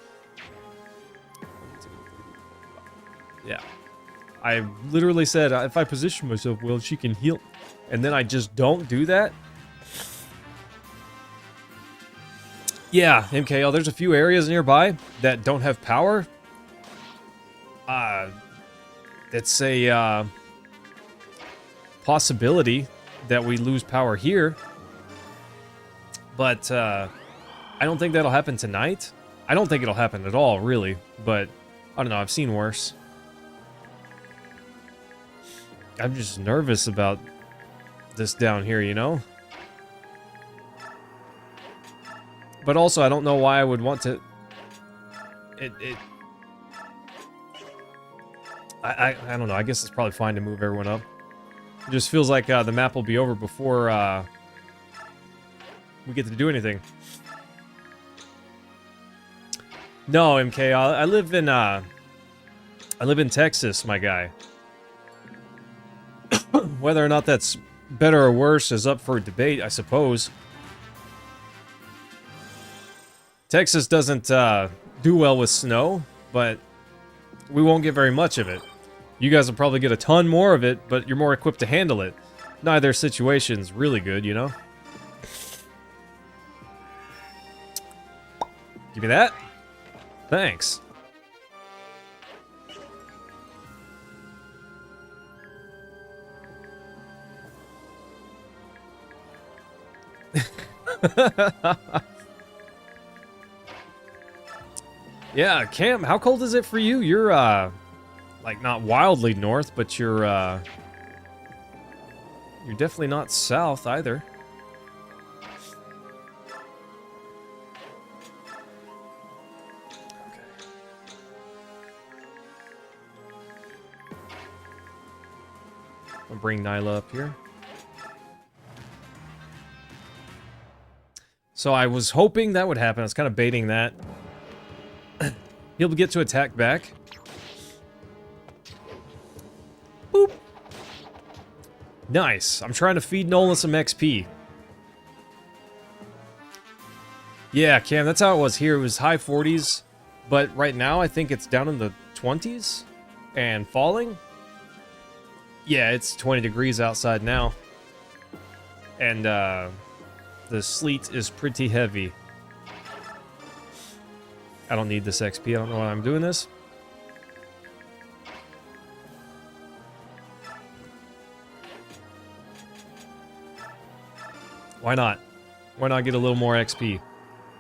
Yeah. I literally said, if I position myself well, she can heal. And then I just don't do that? Yeah, MKL, there's a few areas nearby that don't have power. It's a possibility that we lose power here. But I don't think that'll happen tonight. I don't think it'll happen at all, really. But I don't know, I've seen worse. I'm just nervous about this down here, you know? But also, I don't know why I would want to... I don't know, I guess it's probably fine to move everyone up. It just feels like the map will be over before we get to do anything. No, MK, I live in Texas, my guy. Whether or not that's better or worse is up for debate, I suppose. Texas doesn't do well with snow, but we won't get very much of it. You guys will probably get a ton more of it, but you're more equipped to handle it. Neither situation's really good, you know? Give me that. Thanks. Yeah, Cam, how cold is it for you? You're, like, not wildly north, but you're definitely not south either. Okay. I'll bring Nyla up here. So I was hoping that would happen. I was kind of baiting that. He'll get to attack back. Boop. Nice. I'm trying to feed Nolan some XP. Yeah, Cam, that's how it was here. It was high 40s, but right now I think it's down in the 20s and falling. Yeah, it's 20 degrees outside now. And the sleet is pretty heavy. I don't need this XP. I don't know why I'm doing this. Why not? Why not get a little more XP?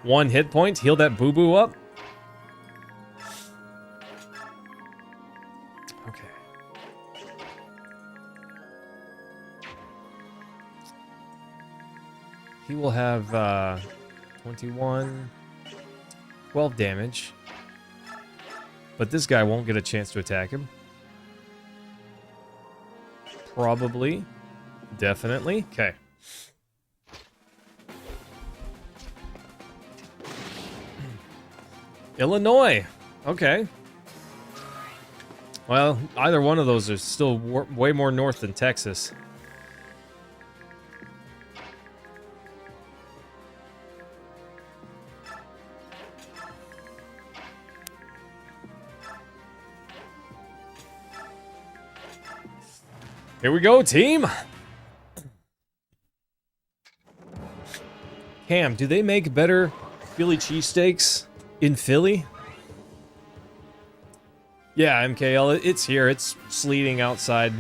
1 hit point, heal that boo-boo up. Okay. He will have 21... 12 damage. But this guy won't get a chance to attack him. Probably. Definitely. Okay. Illinois. Okay. Well, either one of those are still way more north than Texas. Here we go, team. Cam, do they make better Philly cheesesteaks in Philly? Yeah, MKL, it's here. It's sleeting outside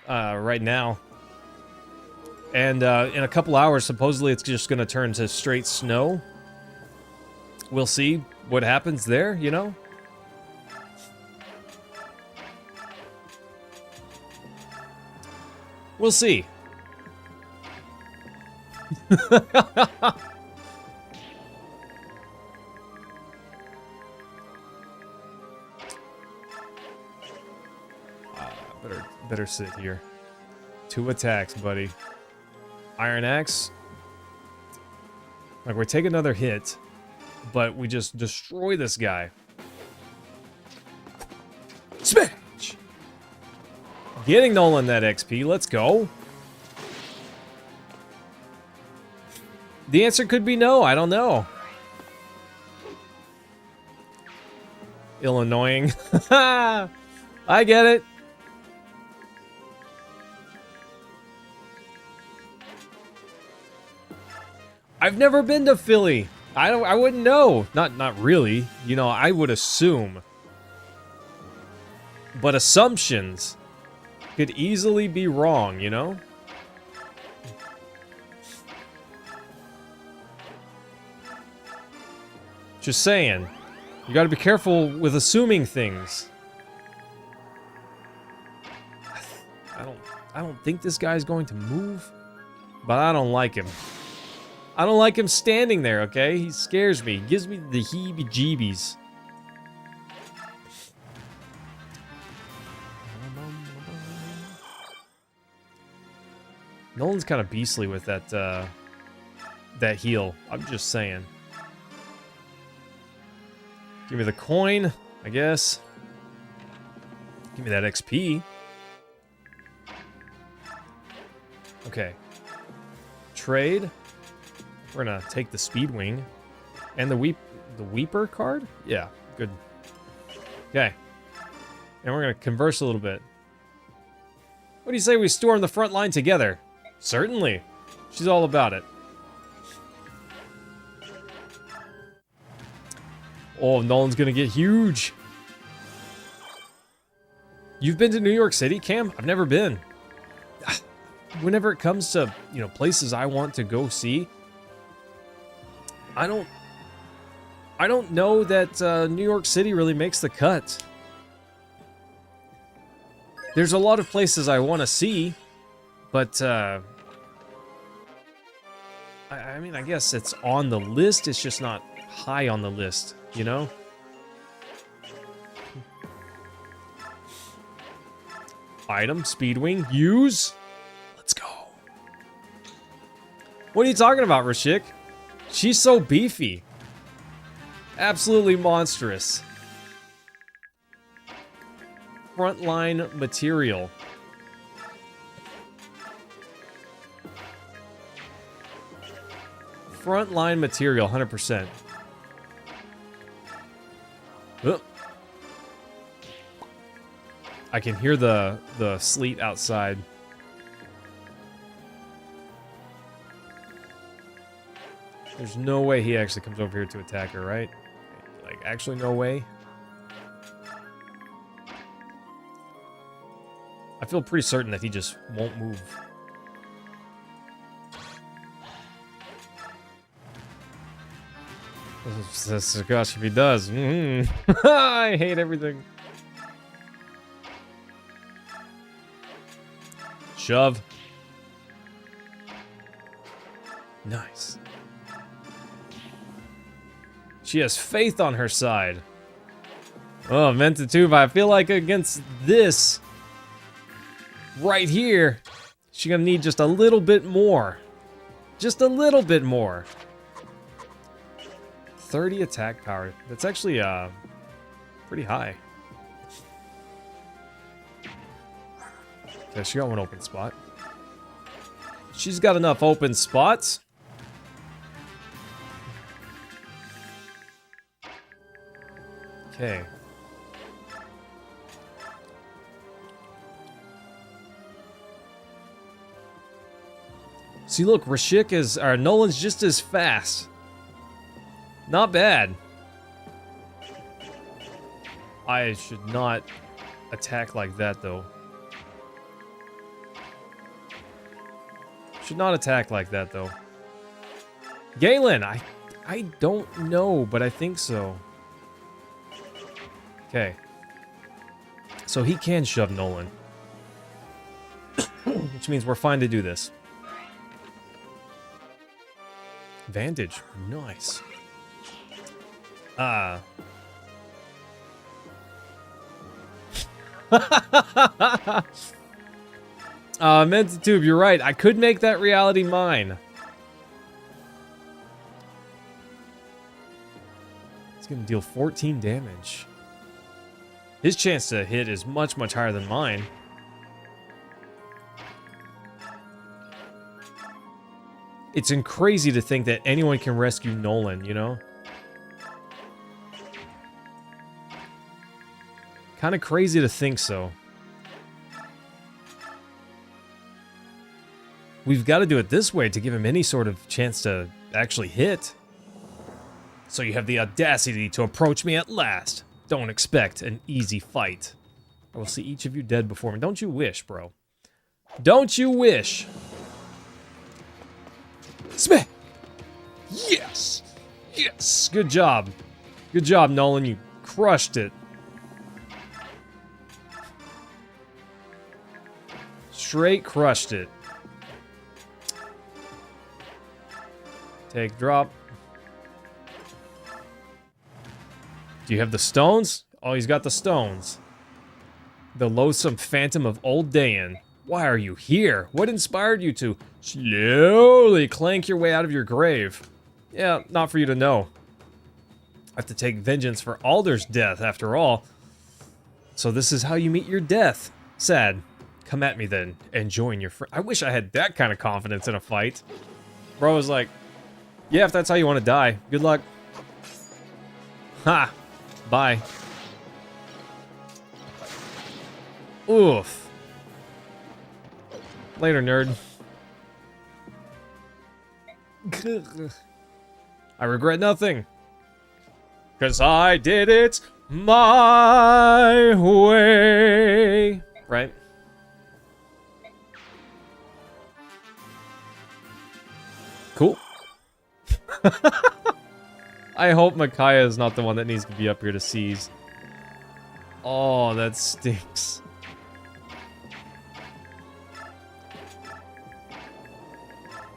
right now. And in a couple hours, supposedly it's just going to turn to straight snow. We'll see what happens there, you know? We'll see. Better sit here. 2 attacks, buddy. Iron Axe. Like, we take another hit, but we just destroy this guy. Smash! Getting Nolan that XP. Let's go. The answer could be no. I don't know. Annoying. I get it. I've never been to Philly. I wouldn't know. Not really. You know, I would assume. But assumptions could easily be wrong, you know? Just saying. You gotta be careful with assuming things. I don't think this guy's going to move, but I don't like him. I don't like him standing there, okay? He scares me. He gives me the heebie-jeebies. Nolan's kind of beastly with that, that heal. I'm just saying. Give me the coin, I guess. Give me that XP. Okay. Trade. We're gonna take the Speed Wing. And the Weeper card? Yeah, good. Okay. And we're gonna converse a little bit. What do you say we storm the front line together? Certainly. She's all about it. Oh, Nolan's gonna get huge. You've been to New York City, Cam? I've never been. Whenever it comes to, you know, places I want to go see, I don't know that New York City really makes the cut. There's a lot of places I want to see, but I mean, I guess it's on the list. It's just not high on the list, you know? Item, Speedwing, use. Let's go. What are you talking about, Rashik? She's so beefy. Absolutely monstrous. Frontline material. Frontline material, 100%. Oh. I can hear the sleet outside. There's no way he actually comes over here to attack her, right? Like, actually no way. I feel pretty certain that he just won't move. Gosh, if he does. I hate everything. Shove. Nice. She has faith on her side. Oh, meant to too, but I feel like against this right here, she's gonna need just a little bit more. Just a little bit more. 30 attack power. That's actually pretty high. Okay, she got one open spot. She's got enough open spots. Okay. See, look, Rashik is, or Nolan's just as fast. Not bad. I should not attack like that, though. Should not attack like that, though. Galen, I don't know, but I think so. Okay. So he can shove Nolan. Which means we're fine to do this. Vantage. Nice. Mentitube, you're right. I could make that reality mine. It's gonna deal 14 damage. His chance to hit is much, much higher than mine. It's crazy to think that anyone can rescue Nolan, you know? Kind of crazy to think so. We've got to do it this way to give him any sort of chance to actually hit. So you have the audacity to approach me at last. Don't expect an easy fight. I will see each of you dead before me. Don't you wish, bro? Don't you wish? Smack! Yes! Yes! Good job. Good job, Nolan. You crushed it. Straight crushed it. Take drop. Do you have the stones? Oh, he's got the stones. The loathsome phantom of Old Dayan. Why are you here? What inspired you to slowly clank your way out of your grave? Yeah, not for you to know. I have to take vengeance for Alder's death, after all. So this is how you meet your death. Sad. Come at me then, and join your friend. I wish I had that kind of confidence in a fight. Bro was like, yeah, if that's how you want to die, good luck. Ha! Bye. Oof. Later, nerd. I regret nothing. 'Cause I did it my way. Right? Cool. I hope Micaiah is not the one that needs to be up here to seize. Oh, that stinks.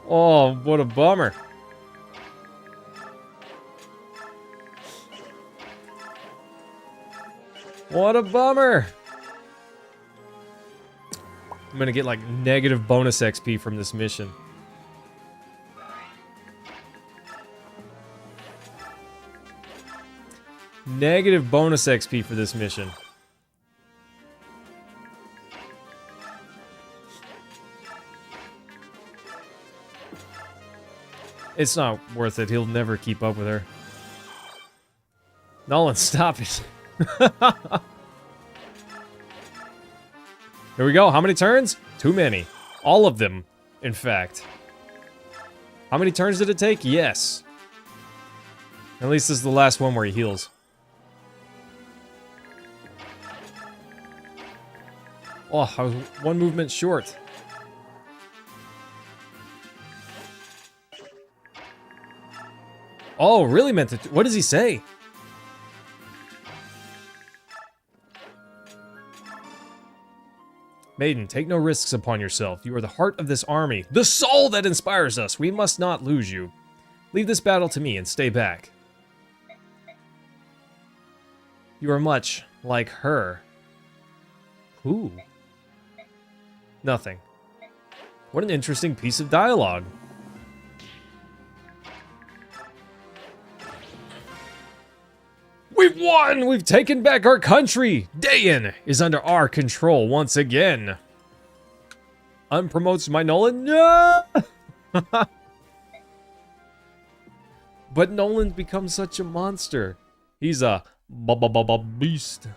Oh, what a bummer. What a bummer. I'm gonna get like negative bonus XP from this mission. Negative bonus XP for this mission. It's not worth it. He'll never keep up with her. Nolan, stop it. Here we go. How many turns? Too many. All of them, in fact. How many turns did it take? Yes. At least this is the last one where he heals. Oh, I was one movement short. Oh, really meant to... What does he say? Maiden, take no risks upon yourself. You are the heart of this army. The soul that inspires us. We must not lose you. Leave this battle to me and stay back. You are much like her. Who? Nothing. What an interesting piece of dialogue. We've won! We've taken back our country! Dayan is under our control once again. Unpromotes my Nolan? No! But Nolan's become such a monster. He's a beast.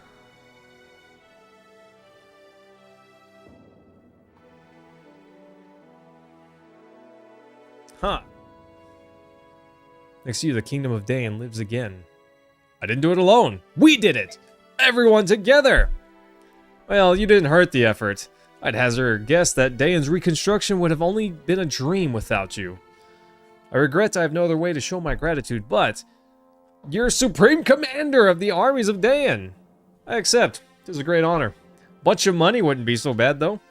Huh. Next to you, the Kingdom of Dayan lives again. I didn't do it alone. We did it! Everyone together! Well, you didn't hurt the effort. I'd hazard a guess that Dayan's reconstruction would have only been a dream without you. I regret I have no other way to show my gratitude, but you're Supreme Commander of the armies of Dayan. I accept. It is a great honor. Bunch of money wouldn't be so bad, though.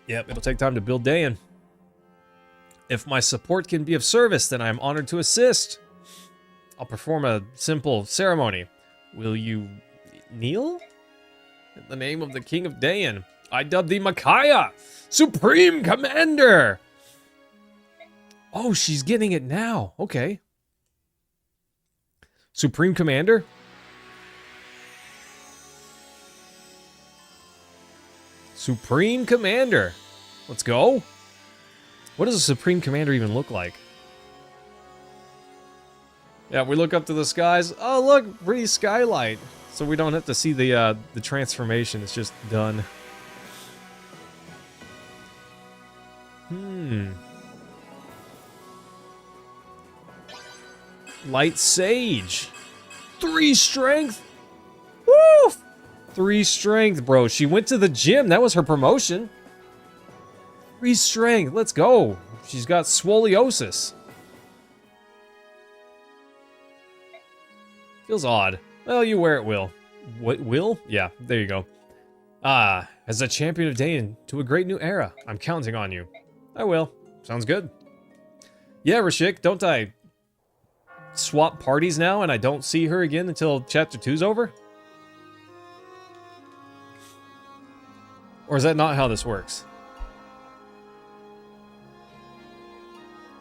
Yep, it'll take time to build Dayan. If my support can be of service, then I am honored to assist. I'll perform a simple ceremony. Will you kneel? In the name of the King of Dayan, I dub thee Micaiah, Supreme Commander! Oh, she's getting it now. Okay. Supreme Commander? Supreme Commander. Let's go. What does a Supreme Commander even look like? Yeah, we look up to the skies. Oh, look, pretty skylight. So we don't have to see the transformation. It's just done. Light Sage. 3 strength. Woo! 3 strength, bro. She went to the gym. That was her promotion. 3 strength. Let's go. She's got scoliosis. Feels odd. Well, you wear it will. What, will? Yeah, there you go. As a champion of Dayan to a great new era, I'm counting on you. I will. Sounds good. Yeah, Rashik, don't I swap parties now and I don't see her again until chapter 2's over? Or is that not how this works?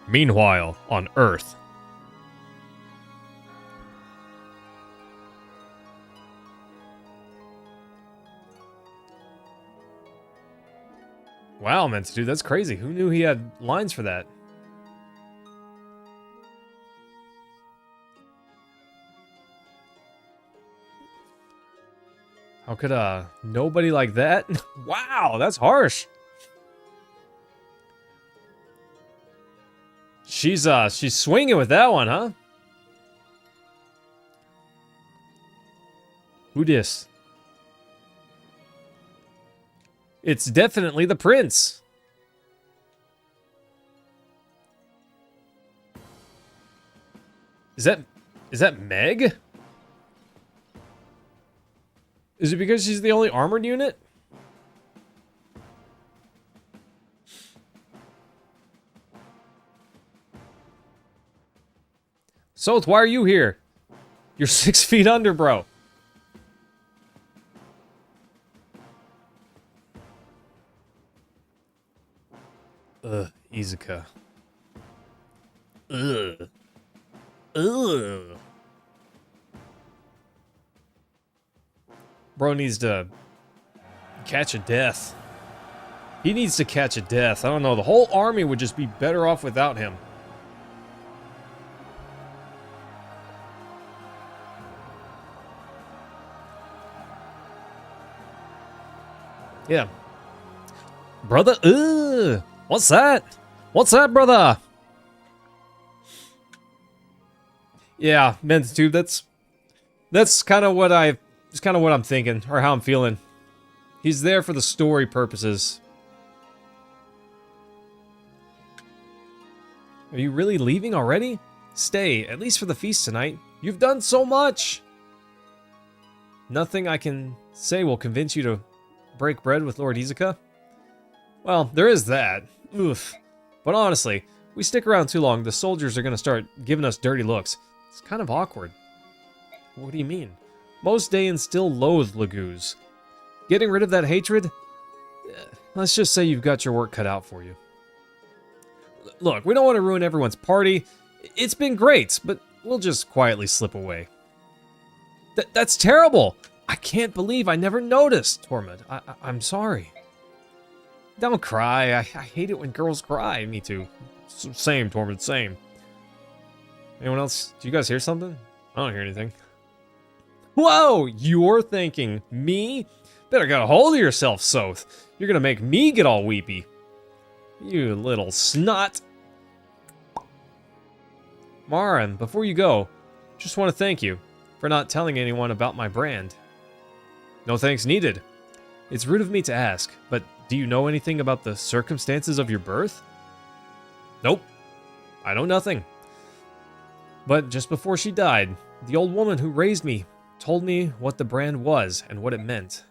Meanwhile, on Earth. Wow, Ments, dude, that's crazy. Who knew he had lines for that? How could nobody like that? Wow, that's harsh. She's swinging with that one, huh? Who dis? It's definitely the prince. Is that Meg? Is it because she's the only armored unit? Soth, why are you here? You're 6 feet under, bro. Ugh, Izuka. Ugh. Ugh. Bro needs to catch a death. He needs to catch a death. I don't know. The whole army would just be better off without him. Yeah. Brother, ugh. What's that? What's that, brother? Yeah, men's tube. That's kind of what it's kind of what I'm thinking, or how I'm feeling. He's there for the story purposes. Are you really leaving already? Stay, at least for the feast tonight. You've done so much! Nothing I can say will convince you to break bread with Lord Izuka? Well, there is that. Oof. But honestly, we stick around too long, the soldiers are gonna start giving us dirty looks. It's kind of awkward. What do you mean? Most Daeans still loathe Laguz. Getting rid of that hatred? Let's just say you've got your work cut out for you. Look, we don't want to ruin everyone's party. It's been great, but we'll just quietly slip away. That's terrible! I can't believe I never noticed, Tormund. I'm sorry. Don't cry. I hate it when girls cry. Me too. Same, Tormund, same. Anyone else? Do you guys hear something? I don't hear anything. Whoa! You're thinking me? Better get a hold of yourself, Soth. You're gonna make me get all weepy. You little snot. Marin, before you go, just want to thank you for not telling anyone about my brand. No thanks needed. It's rude of me to ask, but do you know anything about the circumstances of your birth? Nope. I know nothing. But just before she died, the old woman who raised me told me what the brand was and what it meant.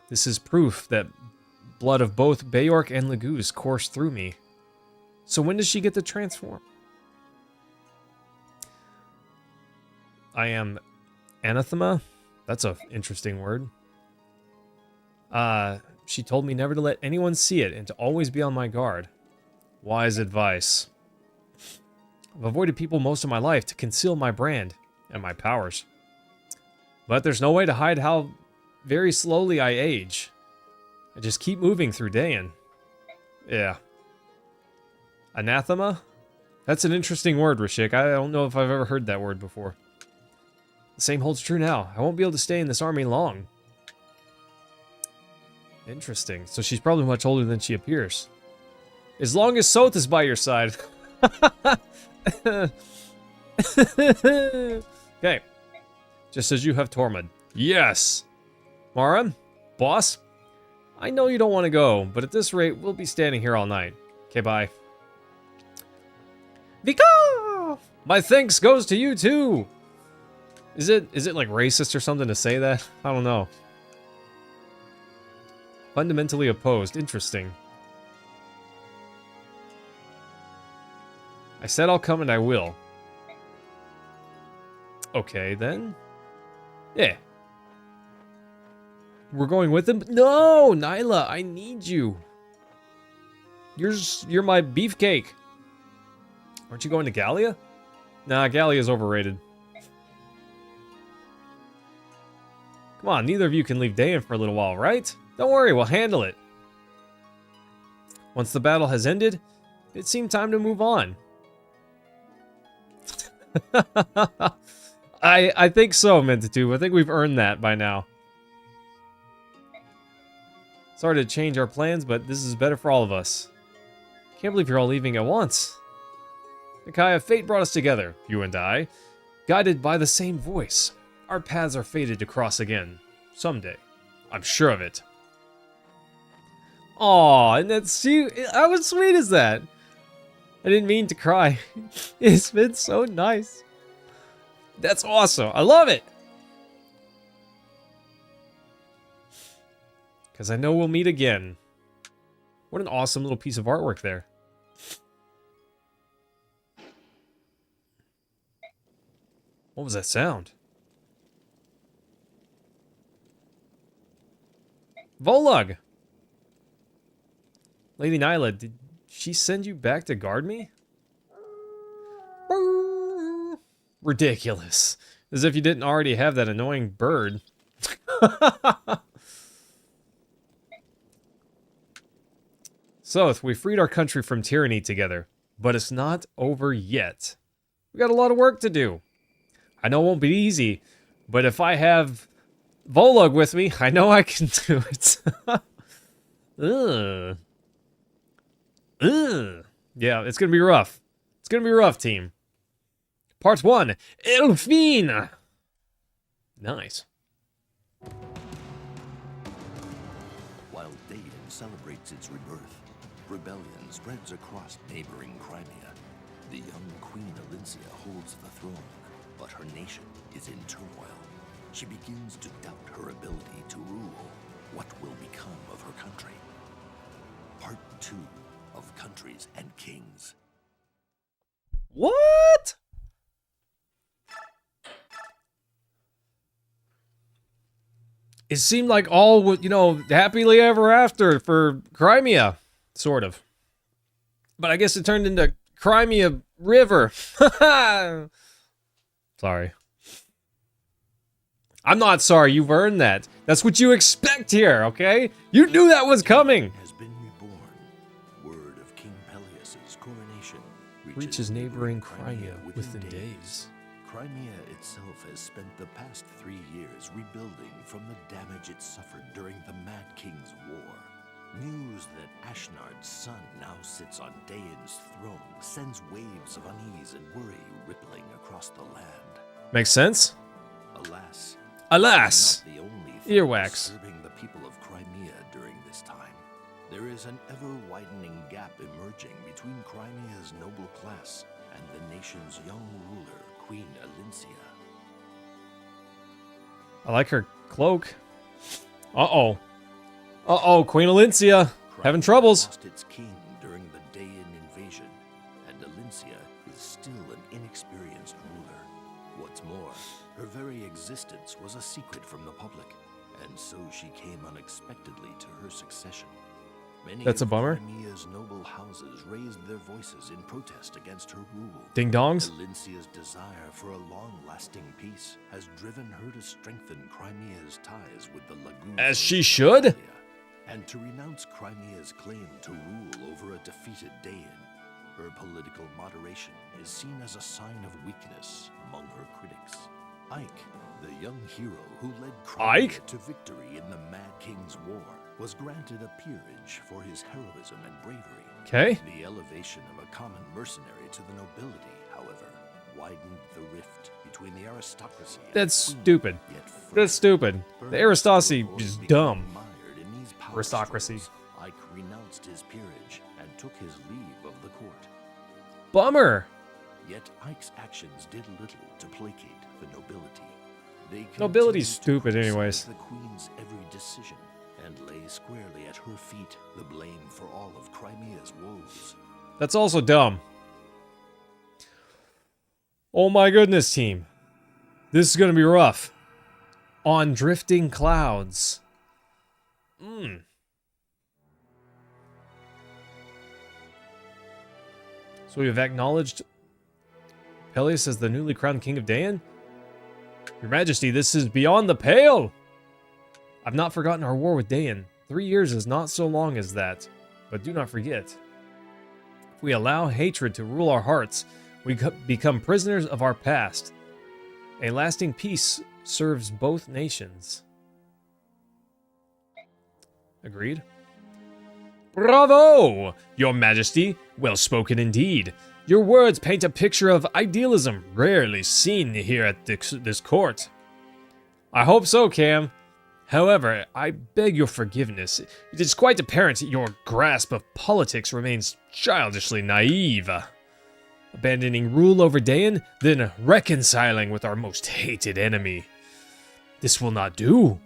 This is proof that blood of both Beork and Leguse coursed through me. So when does she get to transform? I am anathema? That's an interesting word. She told me never to let anyone see it and to always be on my guard. Wise advice. I've avoided people most of my life to conceal my brand and my powers. But there's no way to hide how very slowly I age. I just keep moving through Dayan. Yeah. Anathema? That's an interesting word, Rashik. I don't know if I've ever heard that word before. The same holds true now. I won't be able to stay in this army long. Interesting. So she's probably much older than she appears. As long as Soth is by your side. Okay. Just as you have Tormund. Yes! Mara, boss, I know you don't want to go, but at this rate, we'll be standing here all night. Okay, bye. Vika! My thanks goes to you too! Is it like racist or something to say that? I don't know. Fundamentally opposed. Interesting. I said I'll come and I will. Okay, then. Yeah. We're going with him? No, Nyla, I need you. You're my beefcake. Aren't you going to Gallia? Nah, Gallia's overrated. Come on, neither of you can leave Dayan for a little while, right? Don't worry, we'll handle it. Once the battle has ended, it seemed time to move on. I think so, Mentitude. I think we've earned that by now. Sorry to change our plans, but this is better for all of us. Can't believe you're all leaving at once. Micaiah, fate brought us together, you and I, guided by the same voice. Our paths are fated to cross again, someday. I'm sure of it. Aw, and that's you. How sweet is that? I didn't mean to cry. It's been so nice. That's awesome. I love it. Because I know we'll meet again. What an awesome little piece of artwork there. What was that sound? Volug! Lady Nyla, did she send you back to guard me? Ridiculous. As if you didn't already have that annoying bird. Soth, we freed our country from tyranny together, but it's not over yet. We got a lot of work to do. I know it won't be easy, but if I have Volug with me, I know I can do it. Ugh. Ugh. Yeah, it's gonna be rough. It's gonna be rough, team. Part 1, Elfine! Nice. While Dayan celebrates its rebirth, rebellion spreads across neighboring Crimea. The young Queen Alincia holds the throne, but her nation is in turmoil. She begins to doubt her ability to rule. What will become of her country? Part 2 of Countries and Kings. What? It seemed like all, you know, happily ever after for Crimea, sort of. But I guess it turned into Crimea River. Sorry. I'm not sorry, you've earned that. That's what you expect here, okay? You knew that was coming. Has been reborn. Word of King Peleus's coronation Reaches neighboring Crimea within days. Crimea itself has spent the past 3 years rebuilding from the damage it suffered during the Mad King's War. News that Ashnard's son now sits on Daeon's throne sends waves of unease and worry rippling across the land. Makes sense? Alas, Alas! not the only thing Earwax. disturbing the people of Crimea during this time. There is an ever-widening gap emerging between Crimea's noble class and the nation's young ruler, Queen Alincia. I like her cloak. Uh-oh. Uh-oh, Queen Alincia. Having Crimea troubles. lost its king during the Daeon invasion, and Alincia is still an inexperienced ruler. What's more, her very existence was a secret from the public, and so she came unexpectedly to her succession. Many That's a of bummer. Crimea's noble houses raised their voices in protest against her rule. Ding dongs. Alincia's desire for a long-lasting peace has driven her to strengthen Crimea's ties with the Lagoon. As she should. And to renounce Crimea's claim to rule over a defeated Daeon. Her political moderation is seen as a sign of weakness among her critics. Ike, the young hero who led Crimea to victory in the Mad King's War, was granted a peerage for his heroism and bravery. Okay. The elevation of a common mercenary to the nobility, however, widened the rift between the aristocracy and That's the queen, stupid. yet further That's stupid. The aristocracy Perhaps is being dumb. admired in these power Aristocracy. struggles, Ike renounced his peerage and took his leave of the court. Bummer. Yet Ike's actions did little to placate the nobility. They Nobility's continued to stupid criticize anyways. the queen's every decision and lay squarely at her feet the blame for all of Crimea's woes. That's also dumb. Oh my goodness, team. This is gonna be rough. On drifting clouds. So we have acknowledged Peleus as the newly crowned king of Daeon? Your Majesty, this is beyond the pale! I've not forgotten our war with Daeon. 3 years is not so long as that. But do not forget, if we allow hatred to rule our hearts, we become prisoners of our past. A lasting peace serves both nations. Agreed? Bravo! Your Majesty, well spoken indeed. Your words paint a picture of idealism rarely seen here at this court. I hope so, Cam. However, I beg your forgiveness. It is quite apparent your grasp of politics remains childishly naive. Abandoning rule over Daeon, then reconciling with our most hated enemy. This will not do.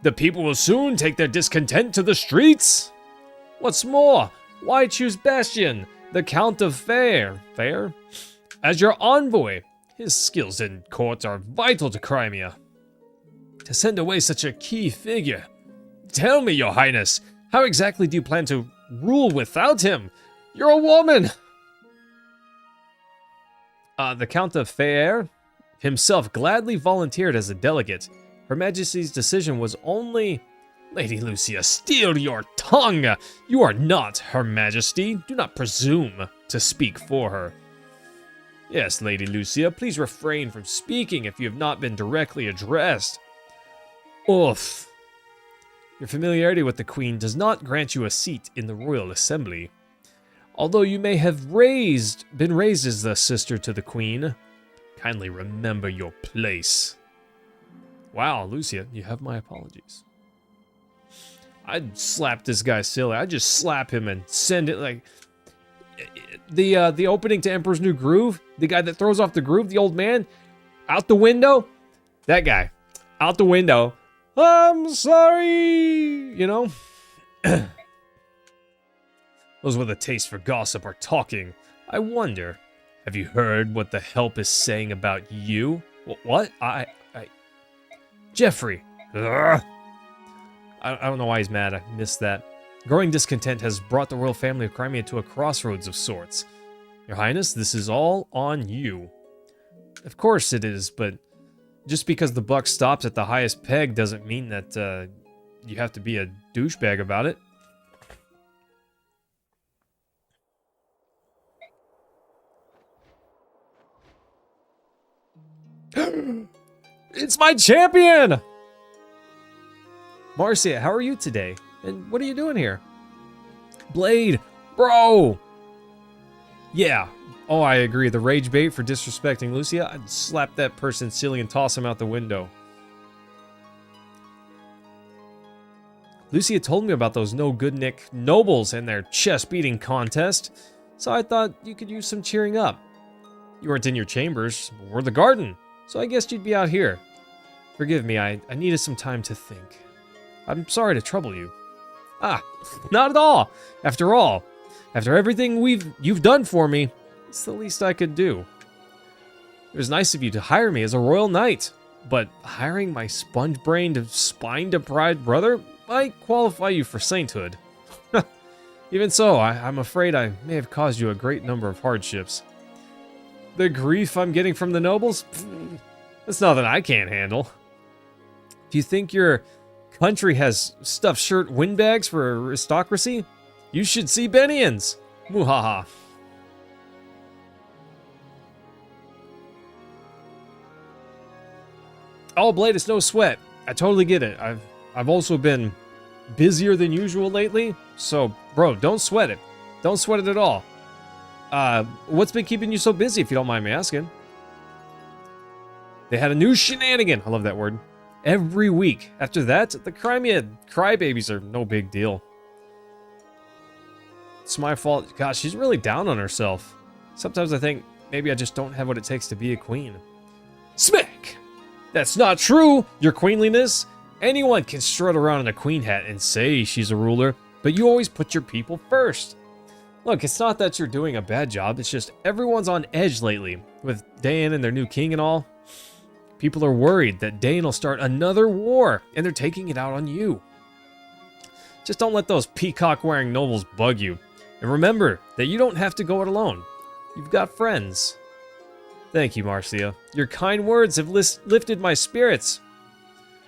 The people will soon take their discontent to the streets. What's more, why choose Bastion, the Count of Fair, as your envoy? His skills in court are vital to Crimea. To send away such a key figure. Tell me, Your Highness, how exactly do you plan to rule without him? You're a woman! The Count of Fair himself gladly volunteered as a delegate. Her Majesty's decision was only... Lady Lucia, steal your tongue! You are not Her Majesty. Do not presume to speak for her. Yes, Lady Lucia, please refrain from speaking if you have not been directly addressed. Oof. Your familiarity with the Queen does not grant you a seat in the Royal Assembly. Although you may have been raised as the sister to the Queen, kindly remember your place. Wow, Lucia, you have my apologies. I'd slap this guy silly. I'd just slap him and send it like... The opening to Emperor's New Groove, the guy that throws off the groove, the old man, out the window, that guy, out the window, I'm sorry, you know? Those with a taste for gossip are talking. I wonder, have you heard what the help is saying about you? What? Jeffrey. Ugh. I don't know why he's mad. I missed that. Growing discontent has brought the royal family of Crimea to a crossroads of sorts. Your Highness, this is all on you. Of course it is, but just because the buck stops at the highest peg doesn't mean that you have to be a douchebag about it. It's my champion! Marcia, how are you today? And what are you doing here? Blade, bro! Yeah. Oh, I agree. The rage bait for disrespecting Lucia, I'd slap that person silly and toss him out the window. Lucia told me about those no-good Nick nobles and their chest-beating contest, so I thought you could use some cheering up. You weren't in your chambers or the garden, so I guessed you'd be out here. Forgive me, I needed some time to think. I'm sorry to trouble you. Ah, not at all. After all, after everything you've done for me, it's the least I could do. It was nice of you to hire me as a royal knight, but hiring my sponge-brained, spine-deprived brother might qualify you for sainthood. Even so, I'm afraid I may have caused you a great number of hardships. The grief I'm getting from the nobles? That's nothing I can't handle. Do you think your country has stuffed shirt windbags for aristocracy? You should see Benians! Muhaha. Oh, Blade, it's no sweat. I totally get it. I've also been busier than usual lately, so, bro, don't sweat it. Don't sweat it at all. What's been keeping you so busy, if you don't mind me asking? They had a new shenanigan. I love that word. Every week. After that, the Crimea crybabies are no big deal. It's my fault. Gosh, she's really down on herself. Sometimes I think maybe I just don't have what it takes to be a queen. Smack! That's not true, your queenliness. Anyone can strut around in a queen hat and say she's a ruler, but you always put your people first. Look, it's not that you're doing a bad job, it's just everyone's on edge lately, with Dain and their new king and all. People are worried that Dain will start another war, and they're taking it out on you. Just don't let those peacock-wearing nobles bug you. And remember that you don't have to go it alone. You've got friends. Thank you, Marcia. Your kind words have lifted my spirits.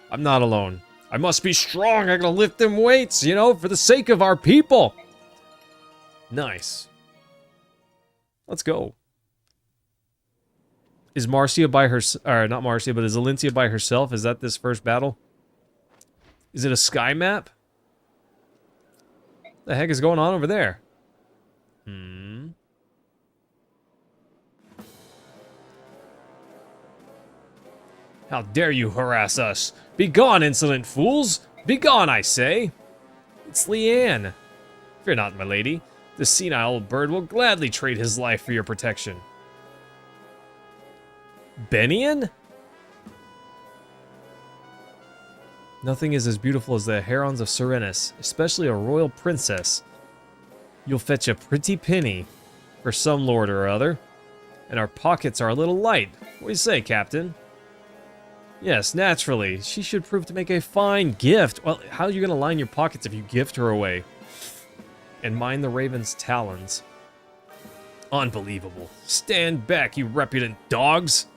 I'm not alone. I must be strong. I gotta lift them weights, you know, for the sake of our people. Nice. Let's go. Is Marcia by her... Or not Marcia, but is Alencia by herself? Is that this first battle? Is it a sky map? The heck is going on over there? How dare you harass us? Begone, insolent fools! Begone, I say! It's Leanne. Fear not, my lady. This senile old bird will gladly trade his life for your protection. Benian? Nothing is as beautiful as the herons of Serenus, especially a royal princess. You'll fetch a pretty penny for some lord or other, and our pockets are a little light. What do you say, Captain? Yes, naturally. She should prove to make a fine gift. Well, how are you going to line your pockets if you gift her away? And mind the raven's talons. Unbelievable. Stand back, you repudent dogs!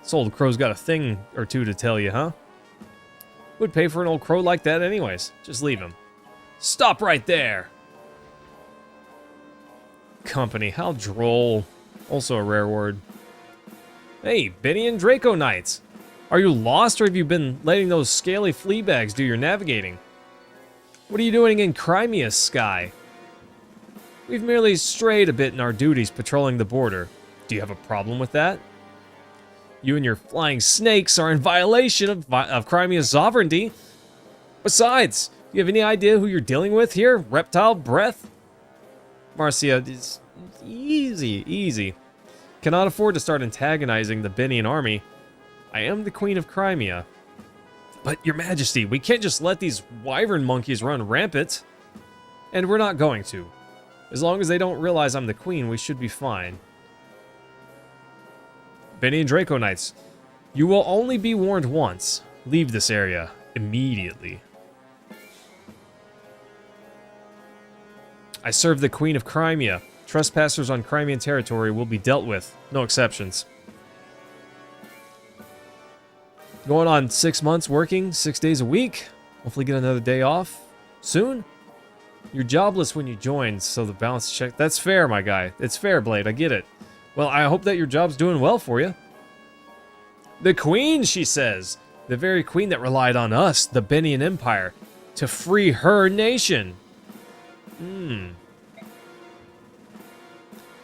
This old crow's got a thing or two to tell you, huh? Would pay for an old crow like that anyways. Just leave him. Stop right there! Company, how droll. Also a rare word. Hey, Benny and Draco Knights! Are you lost, or have you been letting those scaly flea bags do your navigating? What are you doing in Crimea's sky? We've merely strayed a bit in our duties patrolling the border. Do you have a problem with that? You and your flying snakes are in violation of Crimea's sovereignty. Besides, do you have any idea who you're dealing with here, reptile breath? Marcia, it's easy. Cannot afford to start antagonizing the Benian army. I am the Queen of Crimea. But, Your Majesty, we can't just let these wyvern monkeys run rampant. And we're not going to. As long as they don't realize I'm the Queen, we should be fine. Benny and Draco Knights, you will only be warned once. Leave this area immediately. I serve the Queen of Crimea. Trespassers on Crimean territory will be dealt with. No exceptions. Going on 6 months working, 6 days a week. Hopefully get another day off soon. You're jobless when you join, so the balance check. That's fair, my guy. It's fair, Blade. I get it. Well, I hope that your job's doing well for you. The Queen, she says. The very Queen that relied on us, the Benian Empire, to free her nation. We're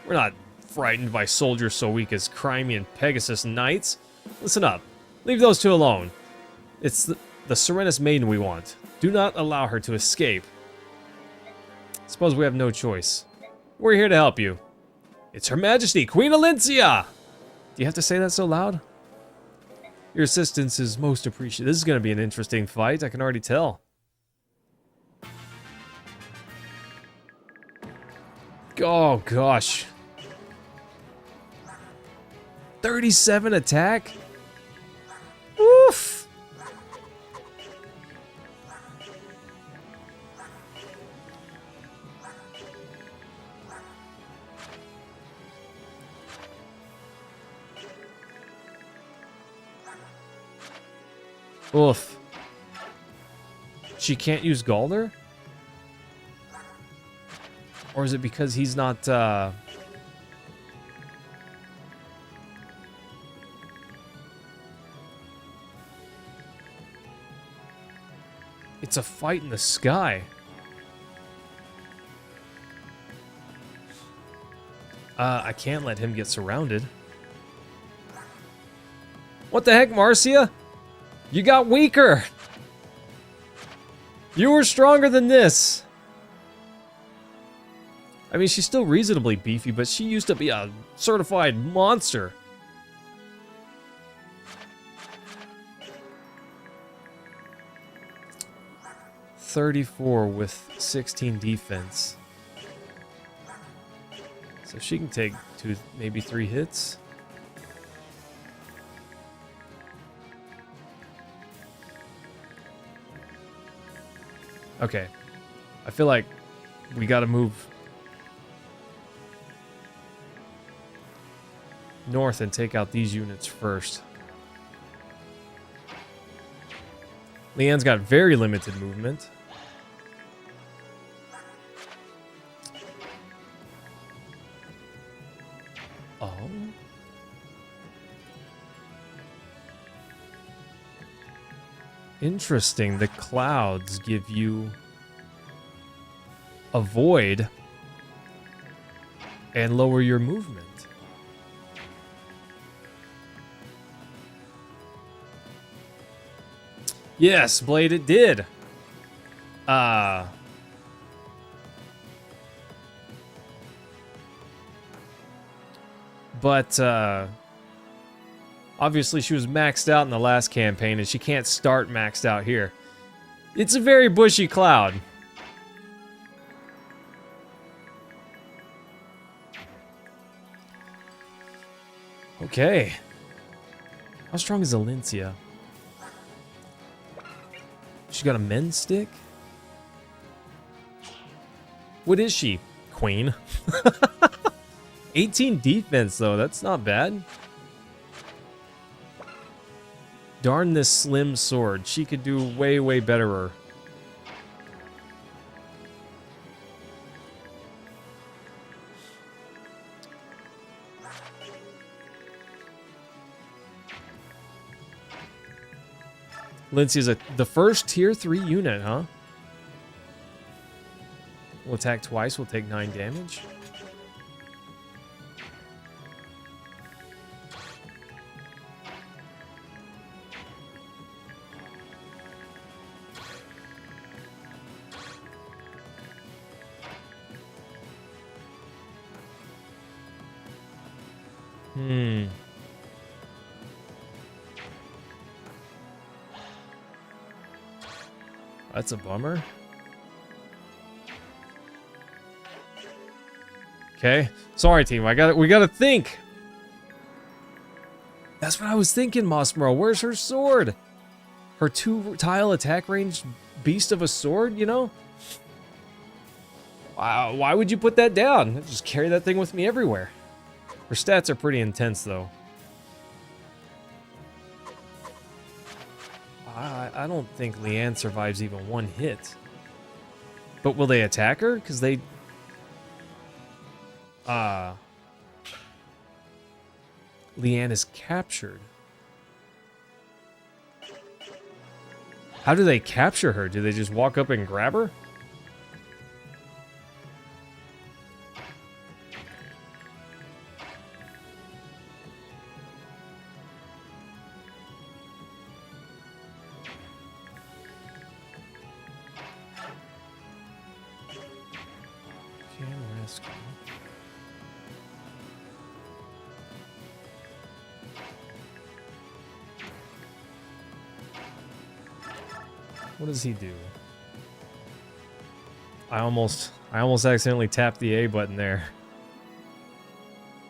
not frightened by soldiers so weak as Crimean Pegasus knights. Listen up. Leave those two alone. It's the Serenus Maiden we want. Do not allow her to escape. Suppose we have no choice. We're here to help you. It's Her Majesty, Queen Alencia! Do you have to say that so loud? Your assistance is most appreciated. This is going to be an interesting fight, I can already tell. Oh, gosh. 37 attack? Oof! Oof. She can't use Galder? Or is it because he's not, It's a fight in the sky. I can't let him get surrounded. What the heck, Marcia? You got weaker! You were stronger than this! I mean, she's still reasonably beefy, but she used to be a certified monster. .34 with 16 defense. So she can take 2, maybe 3 hits. Okay. I feel like we gotta move north and take out these units first. Leanne's got very limited movement. Oh. Interesting. The clouds give you a void and lower your movement. Yes, Blade, it did. But obviously she was maxed out in the last campaign, and she can't start maxed out here. It's a very bushy cloud. Okay. How strong is Alencia? She's got a men's stick? What is she? Queen? 18 defense, though. That's not bad. Darn this slim sword. She could do way, way betterer. Lindsay's the first tier 3 unit, huh? We'll attack twice, we'll take 9 damage. That's a bummer. Okay. Sorry, team. We gotta think. That's what I was thinking, Mossmero. Where's her sword? Her 2-tile attack range beast of a sword, you know? Why would you put that down? I'd just carry that thing with me everywhere. Her stats are pretty intense, though. I don't think Leanne survives even 1 hit. But will they attack her? Because they... Leanne is captured. How do they capture her? Do they just walk up and grab her? What does he do? I almost accidentally tapped the A button there.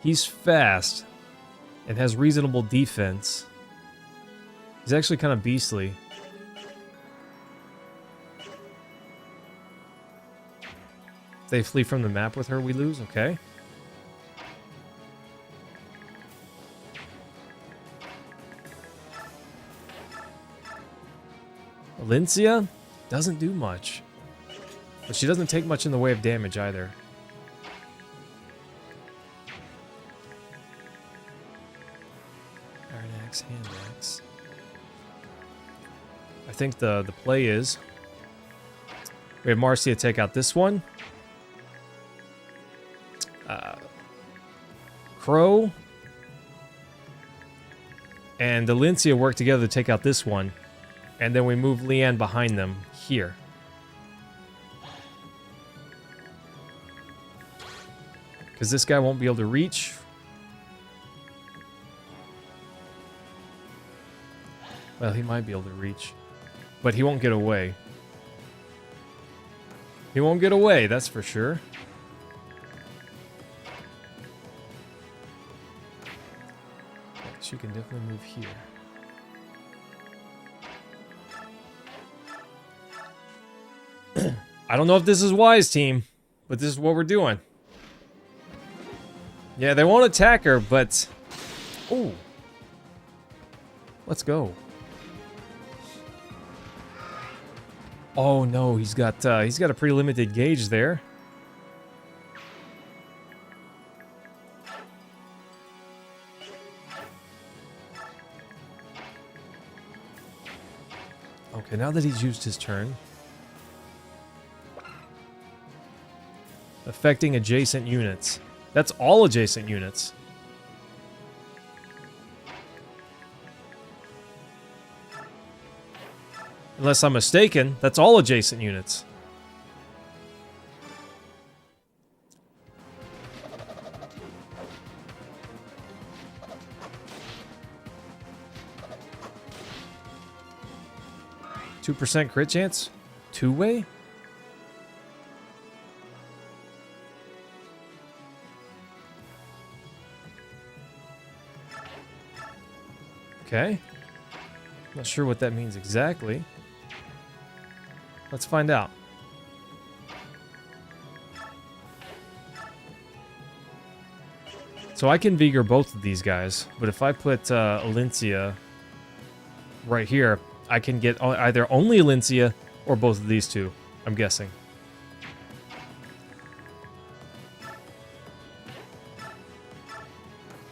He's fast and has reasonable defense. He's actually kind of beastly. If they flee from the map with her, we lose, okay. Valencia doesn't do much. But she doesn't take much in the way of damage either. Iron axe, hand axe. I think the play is we have Marcia take out this one. Crow and Valencia work together to take out this one. And then we move Leanne behind them here. Because this guy won't be able to reach. Well, he might be able to reach. But he won't get away. He won't get away, that's for sure. She can definitely move here. I don't know if this is wise, team, but this is what we're doing. Yeah, they won't attack her, but... Ooh. Let's go. Oh no, he's got a pretty limited gauge there. Okay, now that he's used his turn. Affecting adjacent units. That's all adjacent units. Unless I'm mistaken, that's all adjacent units. %2 crit chance? Two-way? Okay. Not sure what that means exactly. Let's find out. So I can Vigor both of these guys, but if I put Valencia right here, I can get either only Valencia or both of these two, I'm guessing.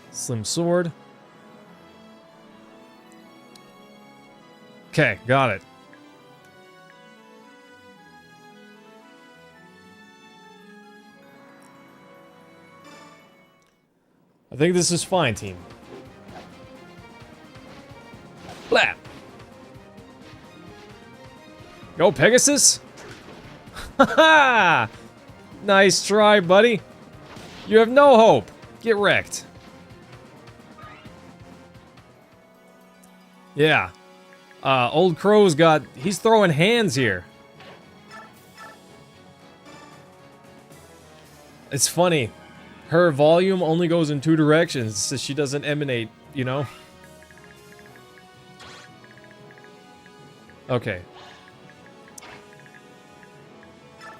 Slim sword. Okay, got it. I think this is fine, team. Blap! Go, Pegasus! Haha! Nice try, buddy. You have no hope. Get wrecked. Yeah. Old Crow's got... He's throwing hands here. It's funny. Her volume only goes in two directions, so she doesn't emanate, you know? Okay.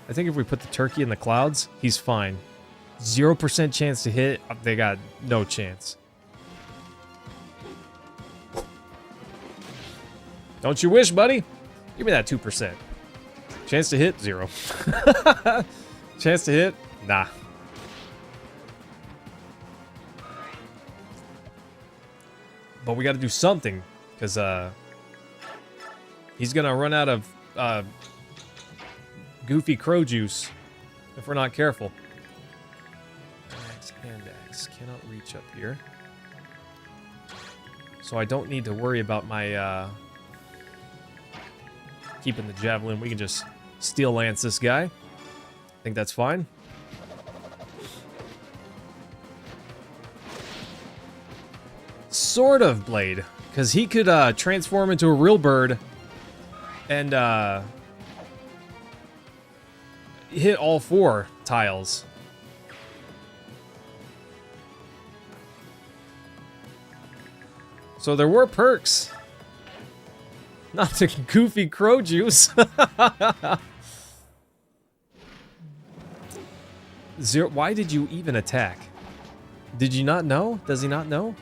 I think if we put the turkey in the clouds, he's fine. 0% chance to hit. They got no chance. Don't you wish, buddy? Give me that 2%. Chance to hit? 0. Chance to hit? Nah. But we got to do something, because he's going to run out of goofy crow juice if we're not careful. Axe and axe. Cannot reach up here. So I don't need to worry about my keeping the javelin. We can just steel lance this guy. I think that's fine. Sort of blade, because he could transform into a real bird and hit all 4 tiles. So there were perks. Not the goofy crow juice. Zero. Why did you even attack? Did you not know? Does he not know?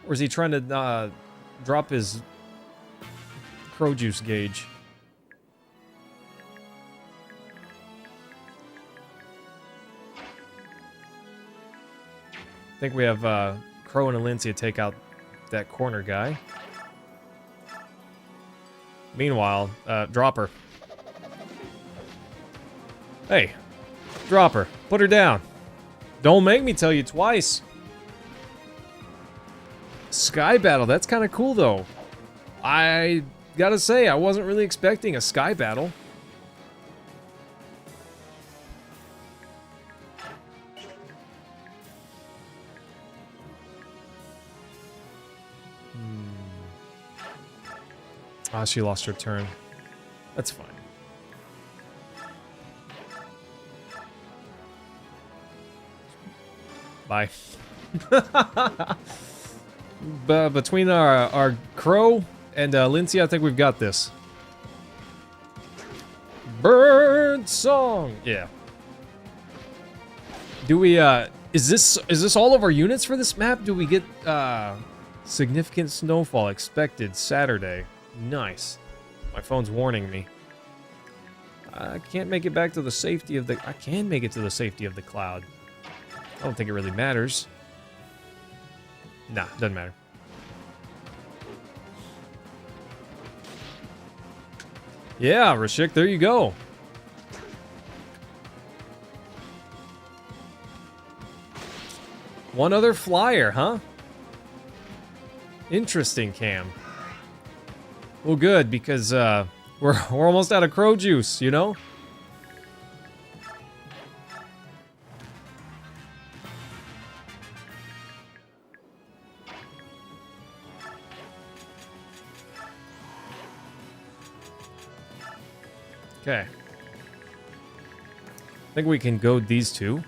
Or is he trying to drop his crow juice gauge? I think we have Crow and Alencia take out that corner guy. Meanwhile, Dropper. Hey, Dropper, put her down. Don't make me tell you twice. Sky battle, that's kind of cool though. I gotta say, I wasn't really expecting a sky battle. Ah, she lost her turn. That's fine. Bye. But between our Crow and Lindsay, I think we've got this. Bird song. Yeah. Do we is this all of our units for this map? Do we get significant snowfall expected Saturday? Nice. My phone's warning me. I can't make it back to the safety of the... I can make it to the safety of the cloud. I don't think it really matters. Nah, doesn't matter. Yeah, Rashik, there you go. One other flyer, huh? Interesting, Cam. Well, good, because we're almost out of crow juice, you know? Okay. I think we can goad these two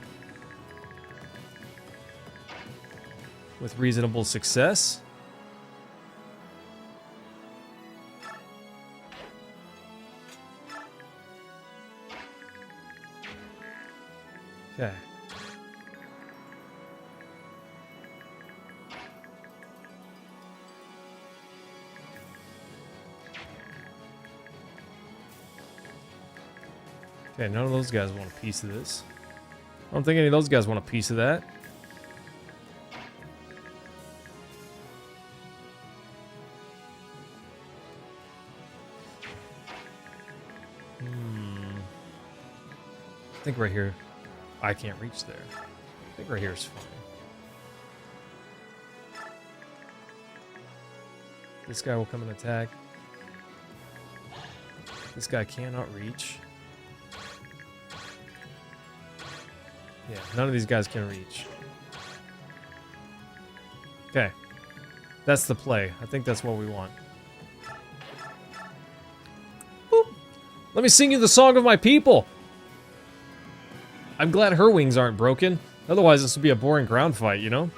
with reasonable success. Okay. Okay, none of those guys want a piece of this. I don't think any of those guys want a piece of that. I think right here. I can't reach there. I think right here is fine. This guy will come and attack. This guy cannot reach. Yeah, none of these guys can reach. Okay. That's the play. I think that's what we want. Boop. Let me sing you the song of my people. I'm glad her wings aren't broken. Otherwise, this would be a boring ground fight, you know?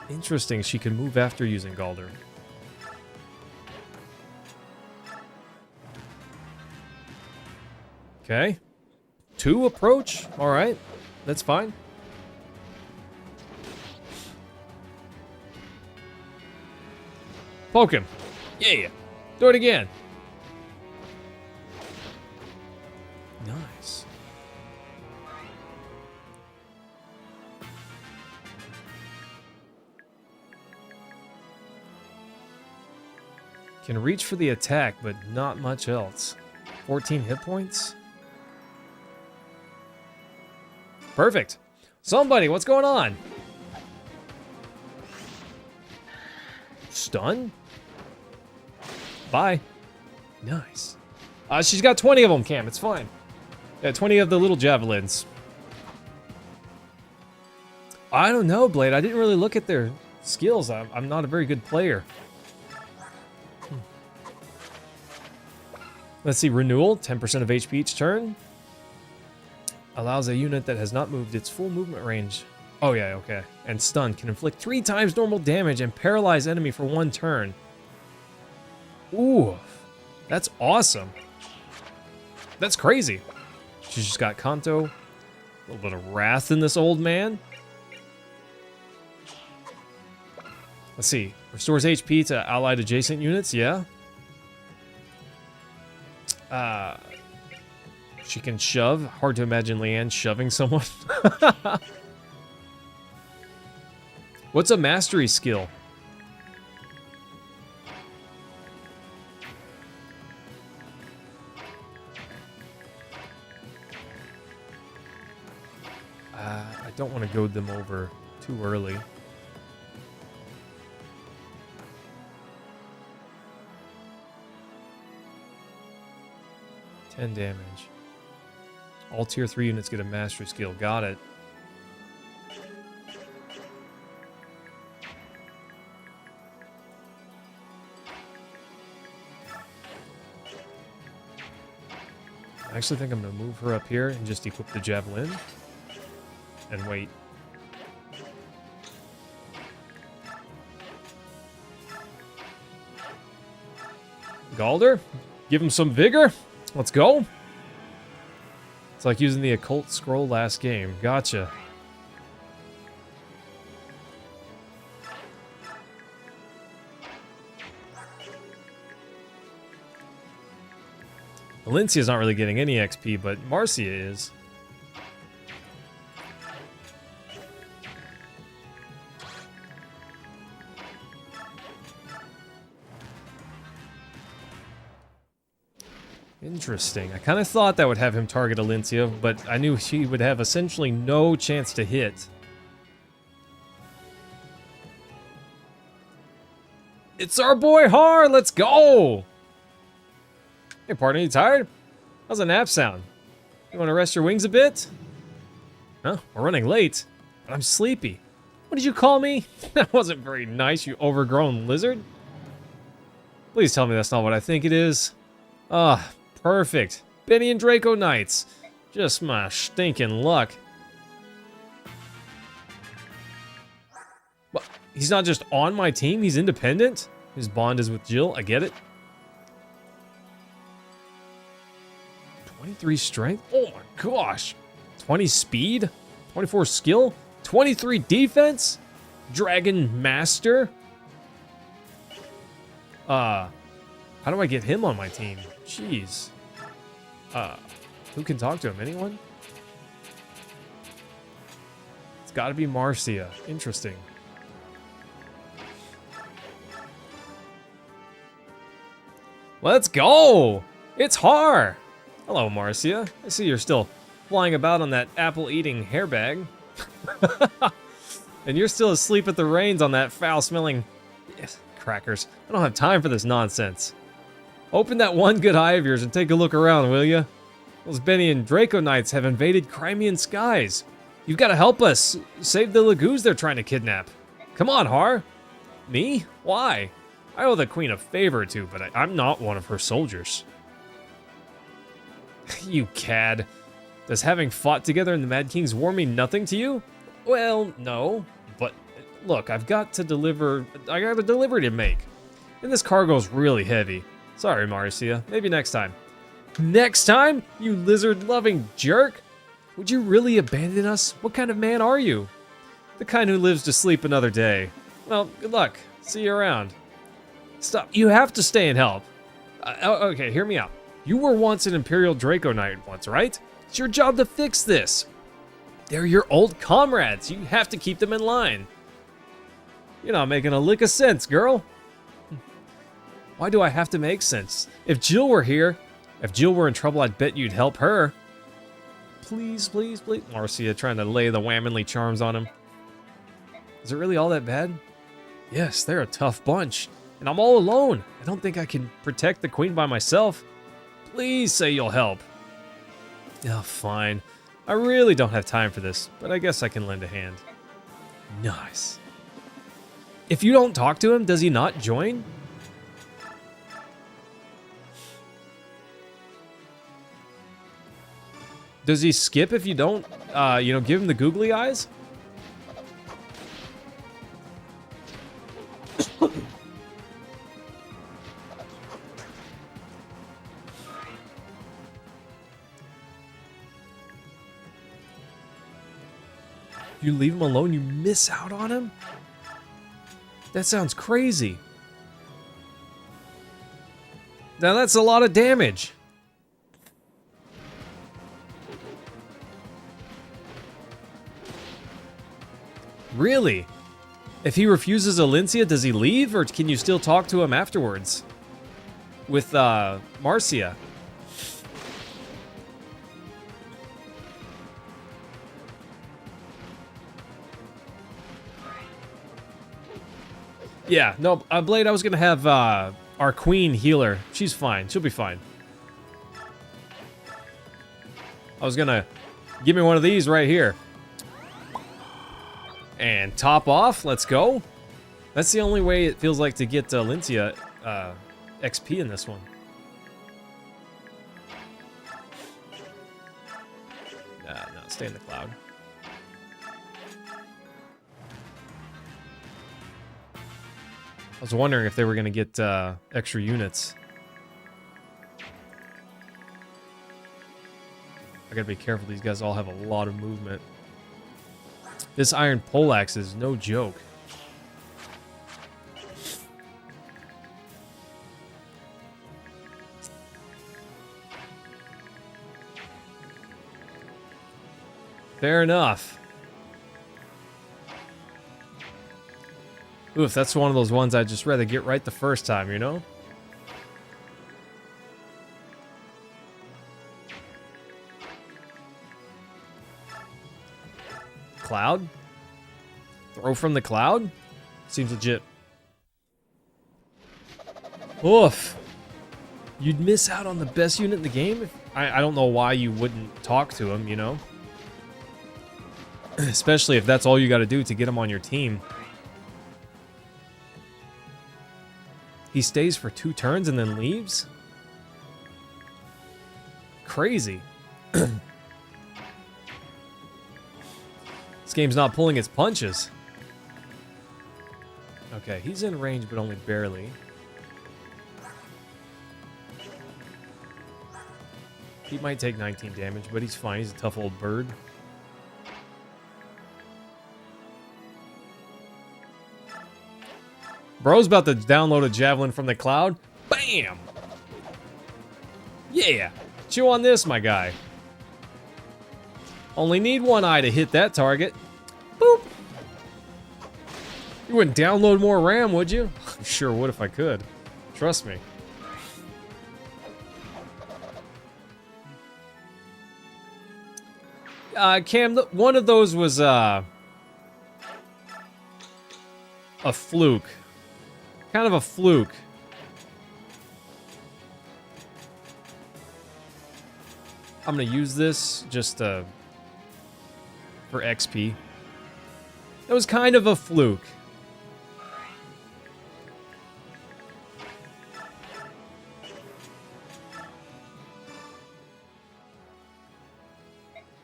Interesting, she can move after using Galder. Okay. 2 approach? Alright. That's fine. Poke him. Yeah. Do it again. Nice. Can reach for the attack, but not much else. 14 hit points? Perfect. Somebody, what's going on? Stun? Bye. Nice. She's got 20 of them, Cam. It's fine. Yeah, 20 of the little javelins. I don't know, Blade. I didn't really look at their skills. I'm not a very good player. Let's see. Renewal. 10% of HP each turn. Allows a unit that has not moved its full movement range. Oh, yeah, okay. And stun. Can inflict 3 times normal damage and paralyze enemy for 1 turn. Ooh. That's awesome. That's crazy. She's just got Kanto. A little bit of wrath in this old man. Let's see. Restores HP to allied adjacent units. Yeah. She can shove. Hard to imagine Leanne shoving someone. What's a mastery skill? I don't want to goad them over too early. $10 damage. All tier 3 units get a mastery skill. Got it. I actually think I'm going to move her up here and just equip the javelin. And wait. Galder, give him some vigor. Let's go. It's like using the occult scroll last game. Gotcha. Valencia's not really getting any XP, but Marcia is. Interesting. I kind of thought that would have him target Alencia, but I knew she would have essentially no chance to hit. It's our boy Har! Let's go! Hey, partner, you tired? How's a nap sound? You want to rest your wings a bit? Huh? We're running late, but I'm sleepy. What did you call me? That wasn't very nice, you overgrown lizard. Please tell me that's not what I think it is. Ah, perfect. Benny and Draco Knights. Just my stinking luck. What? He's not just on my team, he's independent? His bond is with Jill, I get it. 23 strength? Oh my gosh. 20 speed? 24 skill? 23 defense? Dragon Master? How do I get him on my team? Jeez. Who can talk to him? Anyone? It's gotta be Marcia. Interesting. Let's go! It's Har! Hello, Marcia. I see you're still flying about on that apple-eating hairbag. And you're still asleep at the reins on that foul-smelling... crackers. I don't have time for this nonsense. Open that one good eye of yours and take a look around, will ya? Those Benny and Draco Knights have invaded Crimean skies. You've got to help us save the Lagoos they're trying to kidnap. Come on, Har. Me? Why? I owe the Queen a favor or two, but I'm not one of her soldiers. You cad. Does having fought together in the Mad King's War mean nothing to you? Well, no. But look, I got a delivery to make. And this cargo's really heavy. Sorry, Marcia. Maybe next time. Next time? You lizard-loving jerk? Would you really abandon us? What kind of man are you? The kind who lives to sleep another day. Well, good luck. See you around. Stop. You have to stay and help. Okay, hear me out. You were once an Imperial Draco Knight once, right? It's your job to fix this. They're your old comrades. You have to keep them in line. You're not making a lick of sense, girl. Why do I have to make sense? If Jill were here, if Jill were in trouble, I'd bet you'd help her. Please, please, please. Marcia trying to lay the whamminly charms on him. Is it really all that bad? Yes, they're a tough bunch. And I'm all alone. I don't think I can protect the queen by myself. Please say you'll help. Oh, fine. I really don't have time for this, but I guess I can lend a hand. Nice. If you don't talk to him, does he not join? Does he skip if you don't, give him the googly eyes? You leave him alone, you miss out on him? That sounds crazy. Now that's a lot of damage. Really? If he refuses Alencia, does he leave, or can you still talk to him afterwards? With, Marcia. Yeah, no, Blade, I was gonna have, our queen healer. She's fine. She'll be fine. I was gonna... Give me one of these right here. And top off. Let's go. That's the only way it feels like to get Alencia XP in this one. No, stay in the cloud. I was wondering if they were going to get extra units. I gotta be careful. These guys all have a lot of movement. This iron poleaxe is no joke. Fair enough. Oof, that's one of those ones I'd just rather get right the first time, you know? Cloud? Throw from the cloud? Seems legit. Oof. You'd miss out on the best unit in the game? I don't know why you wouldn't talk to him, you know? Especially if that's all you gotta do to get him on your team. He stays for 2 turns and then leaves? Crazy. This game's not pulling its punches. Okay, he's in range, but only barely. He might take 19 damage, but he's fine. He's a tough old bird. Bro's about to download a javelin from the cloud. Bam! Yeah! Chew on this, my guy. Only need one eye to hit that target. Boop! You wouldn't download more RAM, would you? I sure would if I could. Trust me. Cam, one of those was, a fluke. Kind of a fluke. I'm gonna use this just, for XP. That was kind of a fluke.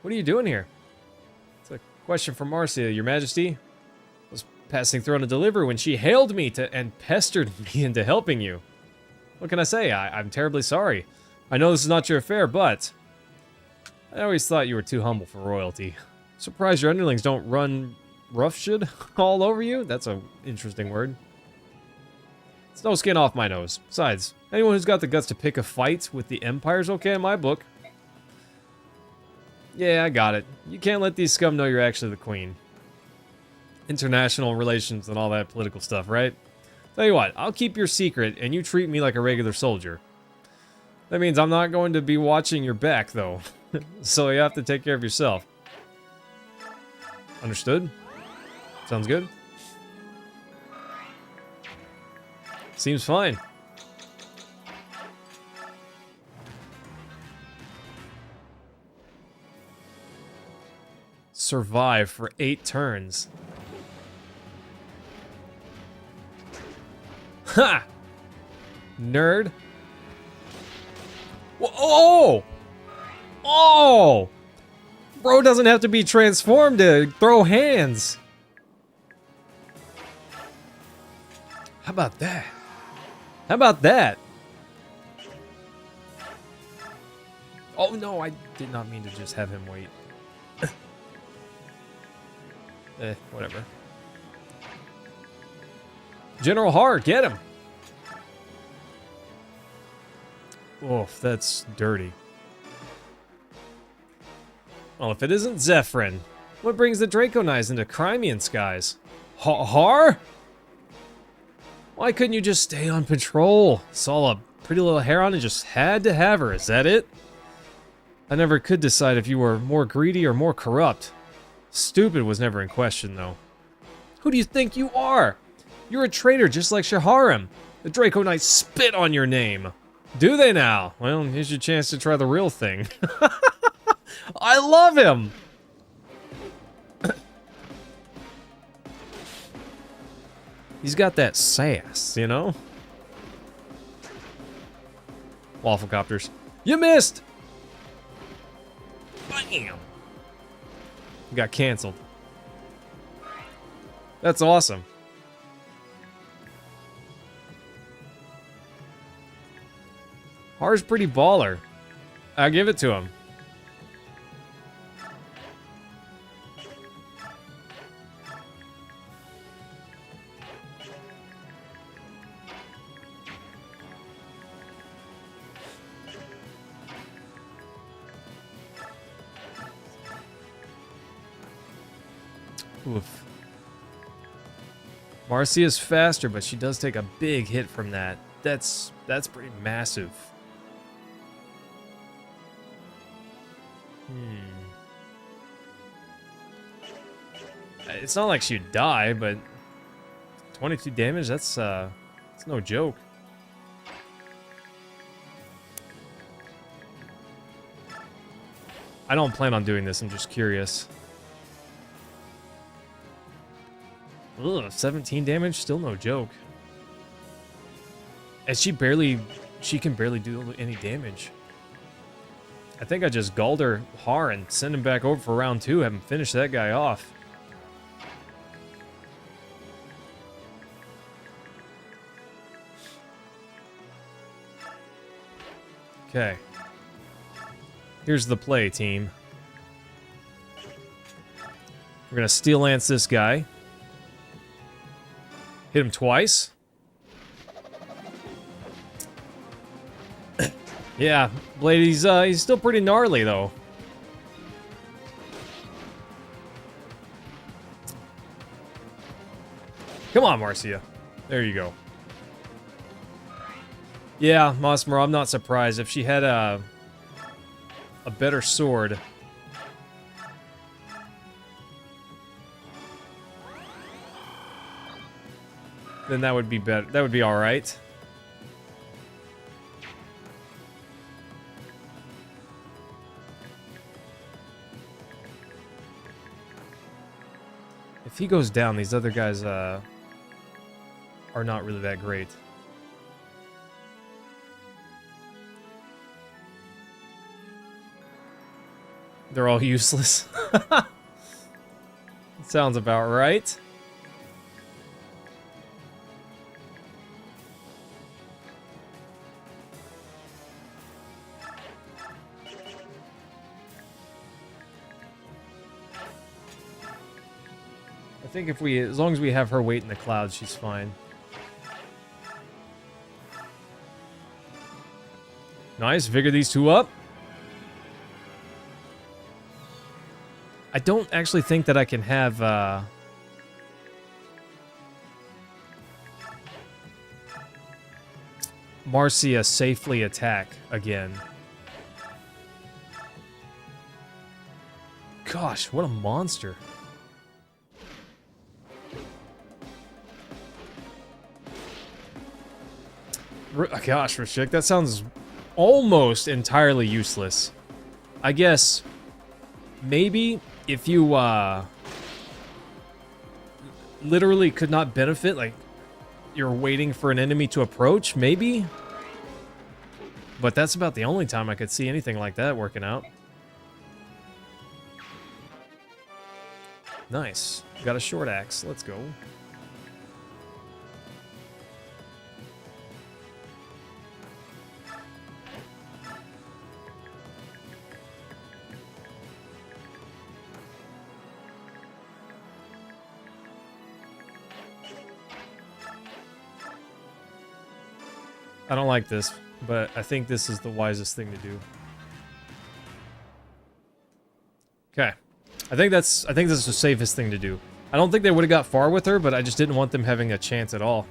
What are you doing here? It's a question from Marcia, Your Majesty. I was passing through on a delivery when she hailed me and pestered me into helping you. What can I say? I'm terribly sorry. I know this is not your affair, but I always thought you were too humble for royalty. Surprised your underlings don't run roughshod all over you? That's an interesting word. It's no skin off my nose. Besides, anyone who's got the guts to pick a fight with the Empire's okay in my book. Yeah, I got it. You can't let these scum know you're actually the queen. International relations and all that political stuff, right? Tell you what, I'll keep your secret, and you treat me like a regular soldier. That means I'm not going to be watching your back, though. So you have to take care of yourself. Understood? Sounds good? Seems fine. Survive for 8 turns. Ha! Nerd. Oh! Oh! Bro doesn't have to be transformed to throw hands. How about that? How about that? Oh no, I did not mean to just have him wait. Whatever. General Har, get him! Oof, that's dirty. Well, if it isn't Zephyrin, what brings the Draco Knights into Crimean skies? Har? Why couldn't you just stay on patrol? Saw a pretty little Heron and just had to have her, is that it? I never could decide if you were more greedy or more corrupt. Stupid was never in question, though. Who do you think you are? You're a traitor just like Shaharim. The Draco Knights spit on your name. Do they now? Well, here's your chance to try the real thing. I love him! He's got that sass, you know? Waffle copters. You missed! Bam! Got canceled. That's awesome. Har's pretty baller. I'll give it to him. Oof. Marcia's faster, but she does take a big hit from that. That's pretty massive. It's not like she'd die, but 22 damage, that's no joke. I don't plan on doing this, I'm just curious. Ugh, 17 damage, still no joke. And she can barely do any damage. I think I just galled her Har and send him back over for round 2, have him finish that guy off. Okay. Here's the play, team. We're gonna Steel Lance this guy. Hit him twice. Yeah, Blade, he's still pretty gnarly, though. Come on, Marcia. There you go. Yeah, Mosmer, I'm not surprised. If she had a better sword... then that would be better. That would be all right. If he goes down, these other guys are not really that great. They're all useless. Sounds about right. I think if we, as long as we have her wait in the clouds, she's fine. Nice, figure these two up. I don't actually think that I can have, Marcia safely attack again. Gosh, what a monster. Gosh, Rashik, that sounds almost entirely useless. I guess maybe if you literally could not benefit, like you're waiting for an enemy to approach, maybe? But that's about the only time I could see anything like that working out. Nice. Got a short axe. Let's go. I don't like this, but I think this is the wisest thing to do. Okay. I think this is the safest thing to do. I don't think they would have got far with her, but I just didn't want them having a chance at all.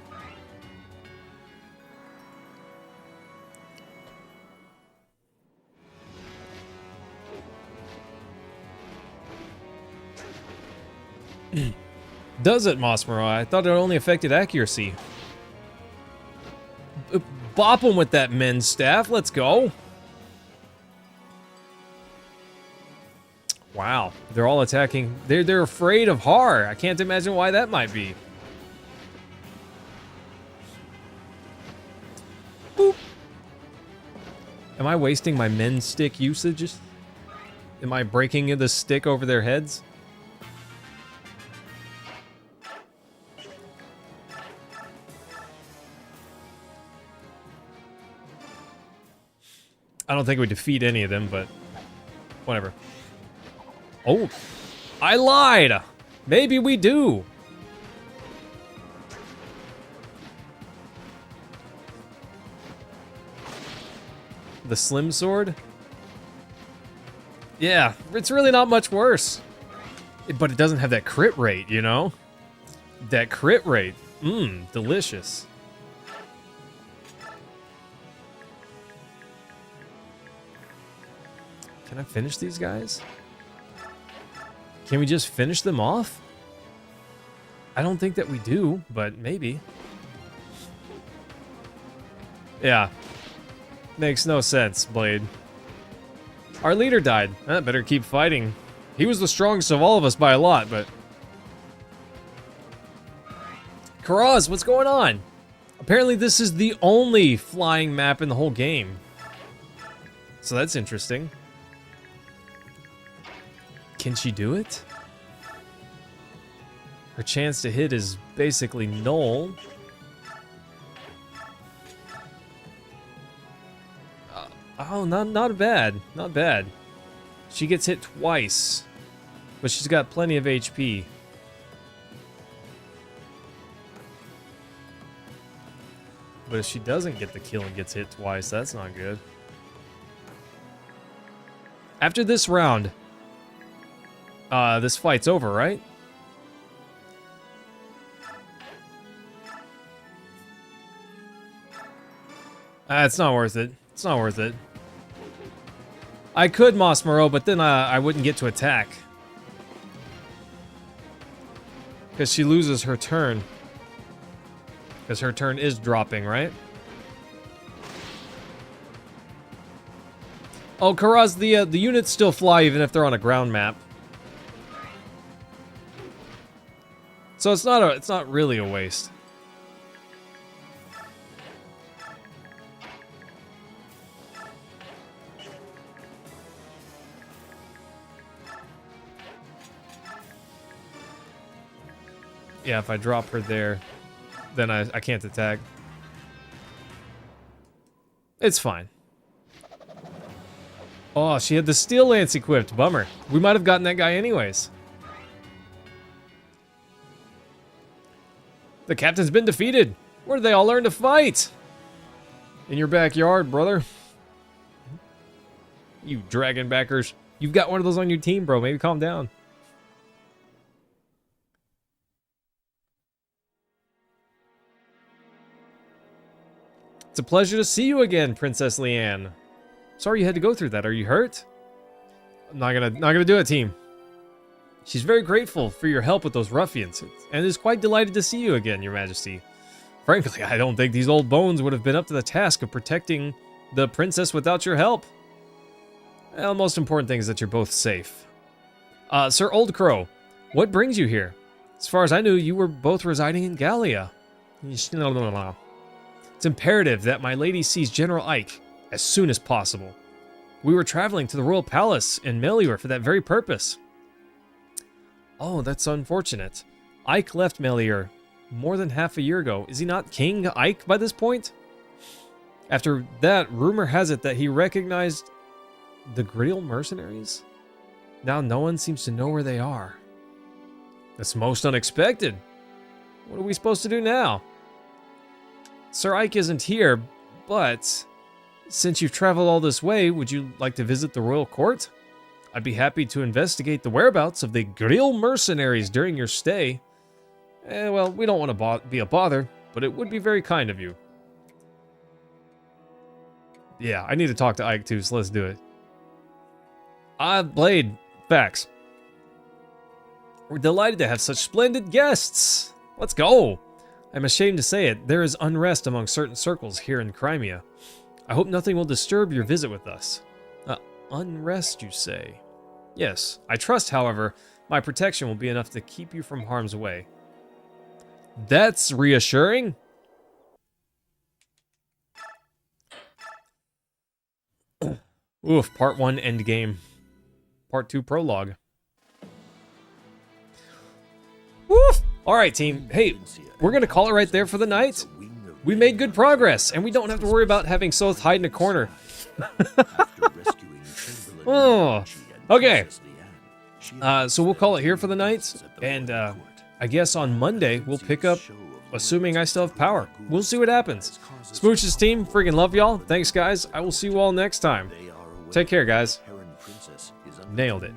Does it, Mosmero? I thought it only affected accuracy. Bop him with that men's staff. Let's go. Wow, they're all attacking. They're afraid of Har. I can't imagine why that might be. Boop. Am I wasting my men's stick usages? Am I breaking the stick over their heads? I don't think we defeat any of them, but whatever. Oh, I lied. Maybe we do. The slim sword? Yeah, it's really not much worse. But it doesn't have that crit rate, you know? That crit rate. Mmm, delicious. Can I finish these guys? Can we just finish them off? I don't think that we do, but maybe. Yeah. Makes no sense, Blade. Our leader died. Better keep fighting. He was the strongest of all of us by a lot, but... Karaz, what's going on? Apparently this is the only flying map in the whole game. So that's interesting. Can she do it? Her chance to hit is basically null. Oh, not bad. Not bad. She gets hit twice. But she's got plenty of HP. But if she doesn't get the kill and gets hit twice, that's not good. After this round, this fight's over, right? It's not worth it. It's not worth it. I could Moss Moreau, but then I wouldn't get to attack. Because she loses her turn. Because her turn is dropping, right? Oh, Karaz, the units still fly even if they're on a ground map. So it's not really a waste. Yeah, if I drop her there, then I can't attack. It's fine. Oh, she had the steel lance equipped. Bummer. We might have gotten that guy anyways. The captain's been defeated. Where did they all learn to fight? In your backyard, brother. You dragon backers. You've got one of those on your team, bro. Maybe calm down. It's a pleasure to see you again, Princess Leanne. Sorry you had to go through that. Are you hurt? I'm not gonna do it, team. She's very grateful for your help with those ruffians, and is quite delighted to see you again, Your Majesty. Frankly, I don't think these old bones would have been up to the task of protecting the princess without your help. Well, the most important thing is that you're both safe. Sir Old Crow, what brings you here? As far as I knew, you were both residing in Gallia. It's imperative that my lady sees General Ike as soon as possible. We were traveling to the royal palace in Melior for that very purpose. Oh, that's unfortunate. Ike left Melior more than half a year ago. Is he not King Ike by this point? After that, rumor has it that he recognized the Grill mercenaries. Now no one seems to know where they are. That's most unexpected. What are we supposed to do now? Sir Ike isn't here, but since you've traveled all this way, would you like to visit the royal court? I'd be happy to investigate the whereabouts of the Grill mercenaries during your stay. Well, we don't want to be a bother, but it would be very kind of you. Yeah, I need to talk to Ike too, so let's do it. Blade, facts. We're delighted to have such splendid guests. Let's go. I'm ashamed to say it, there is unrest among certain circles here in Crimea. I hope nothing will disturb your visit with us. Unrest, you say? Yes. I trust, however, my protection will be enough to keep you from harm's way. That's reassuring. Oof, part 1 endgame. Part 2 prologue. Woof! Alright, team. Hey, we're gonna call it right there for the night. We made good progress, and we don't have to worry about having Soth hide in a corner. Oh, okay. So we'll call it here for the night, and I guess on Monday we'll pick up, assuming I still have power. We'll see what happens. Smooches team, freaking love y'all. Thanks, guys. I will see you all next time. Take care, guys. Nailed it.